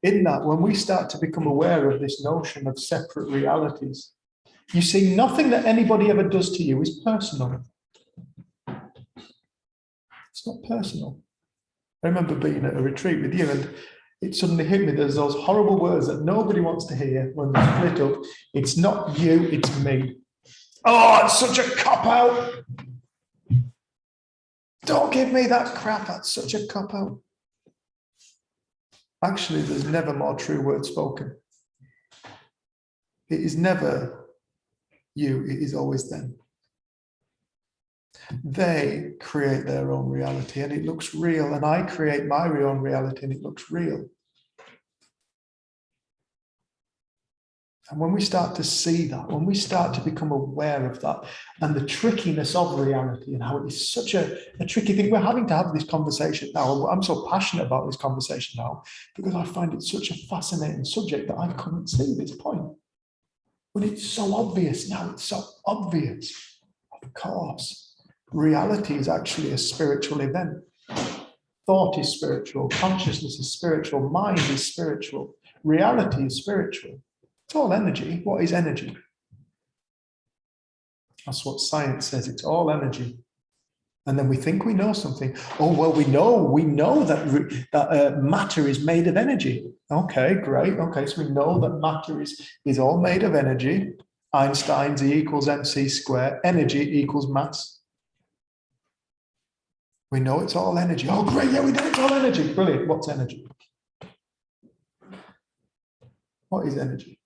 In that, when we start to become aware of this notion of separate realities, you see nothing that anybody ever does to you is personal. It's not personal. I remember being at a retreat with you and it suddenly hit me. There's those horrible words that nobody wants to hear when they split up. It's not you, it's me. Oh, it's such a cop-out. Don't give me that crap. That's such a cop-out. Actually, there's never more true words spoken. It is never you, it is always them. They create their own reality and it looks real, and I create my own reality and it looks real. And when we start to see that, when we start to become aware of that and the trickiness of reality and how it is such a tricky thing, we're having to have this conversation now. I'm so passionate about this conversation now because I find it such a fascinating subject that I couldn't see this point. When it's so obvious now, it's so obvious. Of course, reality is actually a spiritual event. Thought is spiritual, consciousness is spiritual, mind is spiritual, reality is spiritual. It's all energy. What is energy? That's what science says. It's all energy. And then we think we know something. Oh, well, we know that matter is made of energy. Okay, great. Okay, so we know that matter is all made of energy. Einstein's E equals mc squared. Energy equals mass. We know it's all energy. Oh, great. Yeah, we know it's all energy. Brilliant. What's energy? What is energy?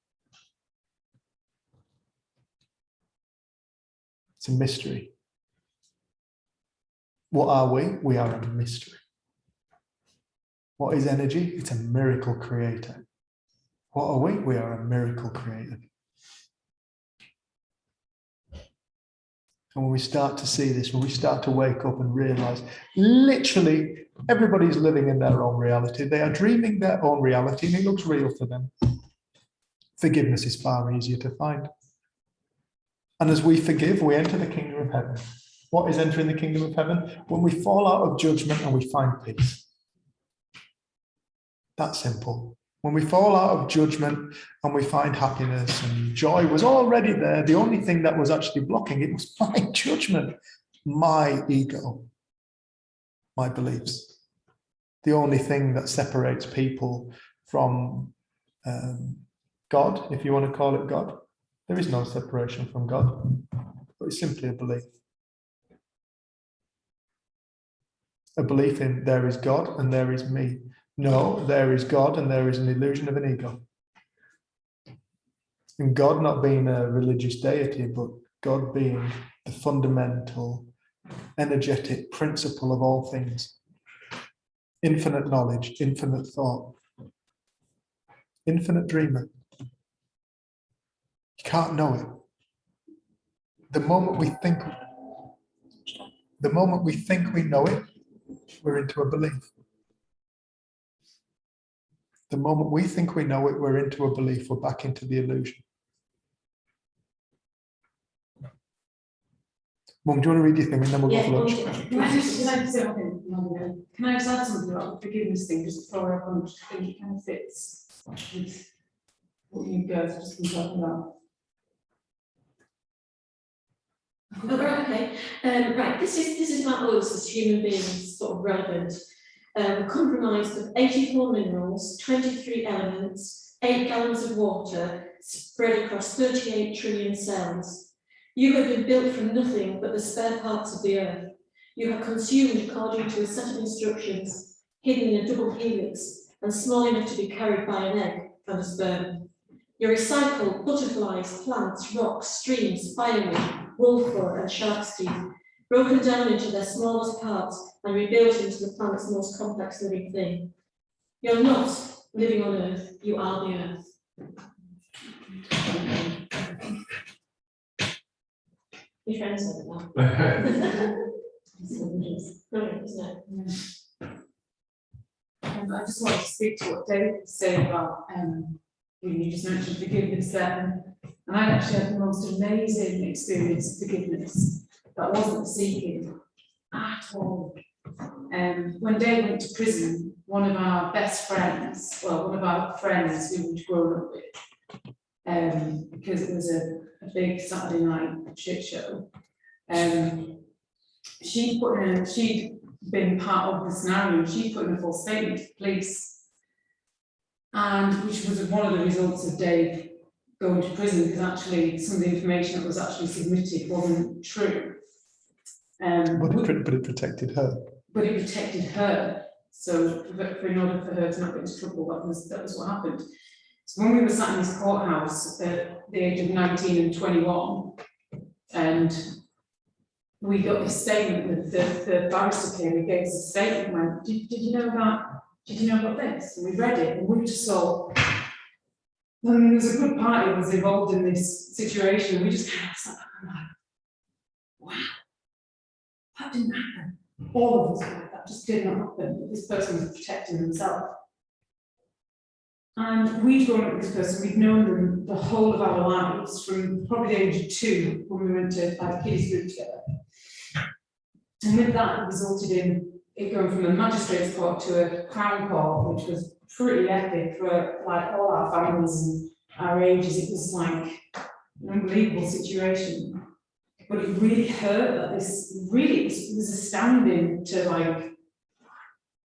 It's a mystery. What are we? We are a mystery. What is energy? It's a miracle creator. What are we? We are a miracle creator. And when we start to see this, when we start to wake up and realize, literally, everybody's living in their own reality. They are dreaming their own reality and it looks real to them. Forgiveness is far easier to find. And as we forgive, we enter the kingdom of heaven. What is entering the kingdom of heaven? When we fall out of judgment and we find peace. That simple. When we fall out of judgment and we find happiness and joy was already there, the only thing that was actually blocking it was my judgment, my ego, my beliefs. The only thing that separates people from God, if you want to call it God, there is no separation from God, but it's simply a belief. A belief in there is God and there is me. No, there is God and there is an illusion of an ego. And God not being a religious deity, but God being the fundamental, energetic principle of all things. Infinite knowledge, infinite thought, infinite dreamer. You can't know it. The moment we think we know it, we're into a belief. The moment we think we know it, we're into a belief, we're back into the illusion. Mum, do you want to read your thing and then we'll go for lunch? Can I just say one thing? Can I just add something about the forgiveness thing, just before I lunch? I think it kind of fits with what you guys have just been talking about. Oh, right, okay. Right, this is about us as human beings, sort of relevant. Comprised of 84 minerals, 23 elements, 8 gallons of water, spread across 38 trillion cells. You have been built from nothing but the spare parts of the earth. You are consumed according to a set of instructions, hidden in a double helix and small enough to be carried by an egg and a sperm. You recycle butterflies, plants, rocks, streams, firewood, wolf fur and shark's teeth, broken down into their smallest parts and rebuilt into the planet's most complex living thing. You're not living on Earth, you are the Earth. Your friend said it now. Brilliant, isn't it? I just wanted to speak to what David was saying about, you just mentioned forgiveness there, and I actually had the most amazing experience of forgiveness that wasn't seeking at all. When Dave went to prison, one of our best friends, well, one of our friends who we'd grown up with, because it was a big Saturday night shit show, she'd been part of the scenario, she put in a false statement to the police, and which was one of the results of Dave going to prison, because actually some of the information that was actually submitted wasn't true. But it protected her. But it protected her. So in order for her to not get into trouble, that was what happened. So when we were sat in this courthouse at the age of 19 and 21, and we got this statement, the barrister came and gave us a statement and went, did you know that? Did you know about this? And we read it and we just saw, I mean, there was a good party that was involved in this situation. We just kind of sat there and like, wow, that didn't happen. All of us were like, that just did not happen. This person was protecting himself. And we'd grown up with this person, we'd known them the whole of our lives, from probably the age of 2 when we went to kids group together. And with that, it resulted in it going from a magistrate's court to a crown court, which was pretty epic for like all our families and our ages. It was like an unbelievable situation. But it really hurt that this really was astounding to like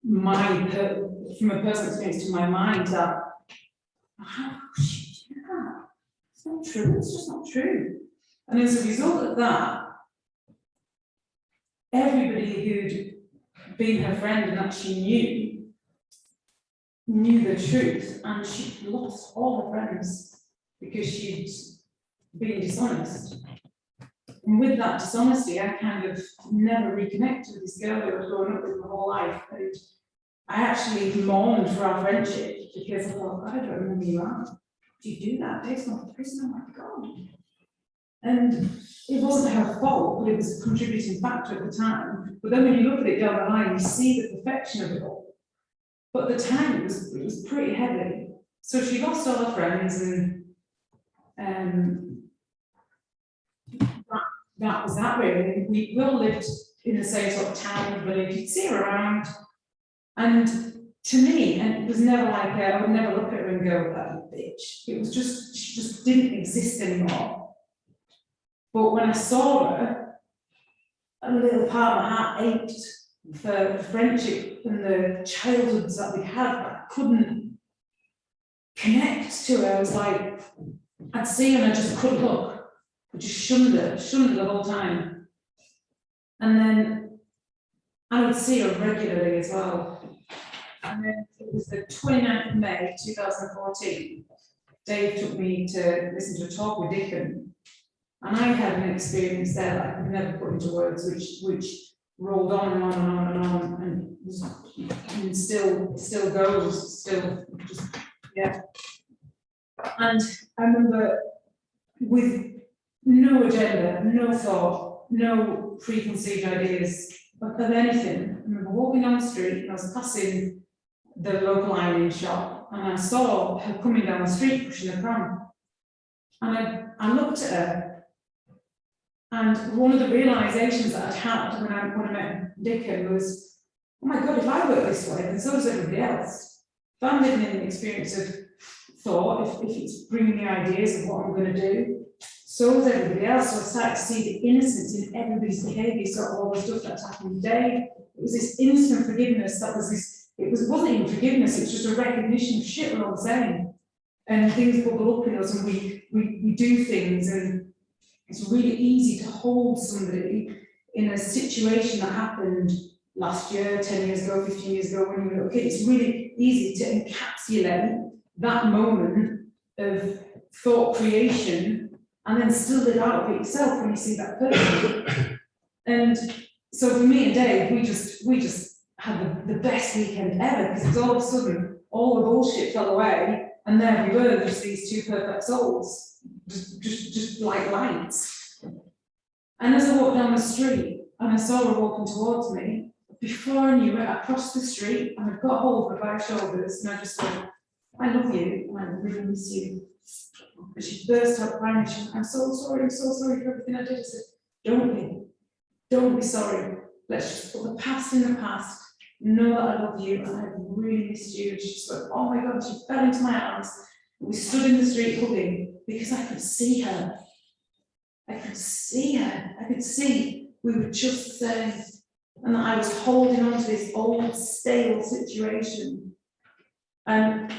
from a personal experience to my mind that how could she do that? It's not true, it's just not true. And as a result of that, everybody who'd been her friend and that she knew the truth, and she lost all her friends because she'd been dishonest. And with that dishonesty, I kind of never reconnected with this girl who I was growing up with my whole life. And I actually mourned for our friendship because I thought, I don't remember you are. Do you do that? Dave's gone to prison, oh my God. And it wasn't her fault, but it was a contributing factor at the time. But then when you look at it down the line, you see the perfection of it all. But at the time, it was pretty heavy. So she lost all her friends, and that was that really. We all lived in the same sort of town, village, you'd see her around. And to me, and it was never like, I would never look at her and go, that bitch. It was just, she just didn't exist anymore. But when I saw her, a little part of my heart ached for the friendship and the childhoods that we had, but I couldn't connect to her. I was like, I'd see her and I just couldn't look. I just shunned her the whole time. And then I would see her regularly as well. And then it was the 29th of May, 2014. Dave took me to listen to a talk with Dickon. And I had an experience there that I could never put into words, which rolled on and on and on and on, and still goes, still just, yeah. And I remember with no agenda, no thought, no preconceived ideas of anything. I remember walking down the street and I was passing the local ironing shop and I saw her coming down the street pushing a pram. And I looked at her, and one of the realizations that I'd had when I met Dickon was, oh my God, if I work this way, then so does everybody else. If I'm living in the experience of thought, if it's bringing me ideas of what I'm going to do, so does everybody else. So I started to see the innocence in everybody's behaviour, so all the stuff that's happened today. It was this instant forgiveness that was this, it wasn't even forgiveness, it was just a recognition of shit, we're all the same. And things bubble up in us and we do things, and it's really easy to hold somebody in a situation that happened last year, 10 years ago, 15 years ago, when you were a kid. It's really easy to encapsulate that moment of thought creation and then still live out of it yourself when you see that person. And so for me and Dave, we just had the best weekend ever, because all of a sudden all the bullshit fell away, and there we were, just these two perfect souls, just like lights. And as I walked down the street and I saw her walking towards me, before I knew it, I crossed the street and I got hold of her by her shoulders and I just went, I love you and I really miss you. And she burst out crying. She went, I'm so sorry for everything I did. I said, don't be sorry. Let's just put the past in the past. Know that I love you and I really missed you. And she just went, oh my God, she fell into my arms. We stood in the street hugging because I could see her. I could see we were just the same. And that I was holding on to this old stale situation. And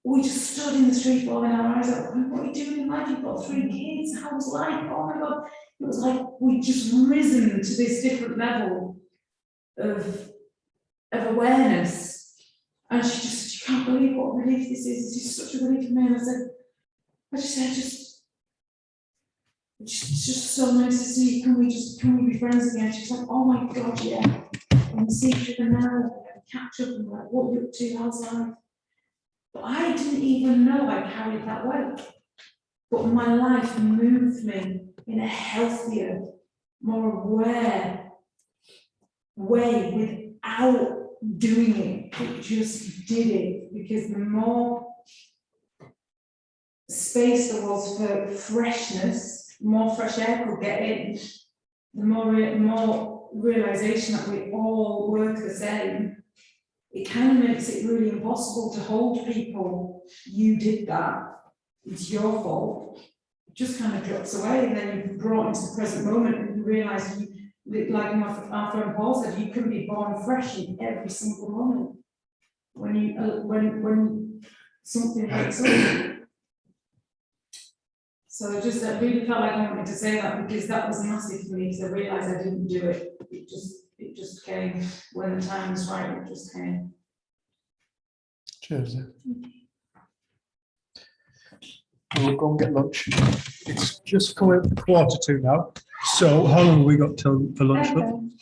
we just stood in the street bawling our eyes out. What are you doing in life? You've got 3 kids. How was life? Oh my God. It was like we just risen to this different level of awareness. And she just, you can't believe what relief this is. This is such a relief for me. And I said, it's just so nice to see you. Can we be friends again? She's like, oh my God, yeah. And we see each other now, and catch up and like, what are you up to? How's life? But I didn't even know I carried that weight. But my life moved me in a healthier, more aware way without doing it. It just did it, because the more space there was for freshness, more fresh air could get in, the more realization that we all work the same. It kind of makes it really impossible to hold people. You did that, it's your fault. It just kind of drops away, and then you're brought into the present moment and you realize, like our friend Paul said, you can be born fresh in every single moment when something wakes up. So I really felt like I wanted to say that, because that was massive for me, because I realised I didn't do it. It just came when the time was right. It just came. Cheers. We'll go and get lunch. It's just coming 1:45 now. So how long have we got till for lunch?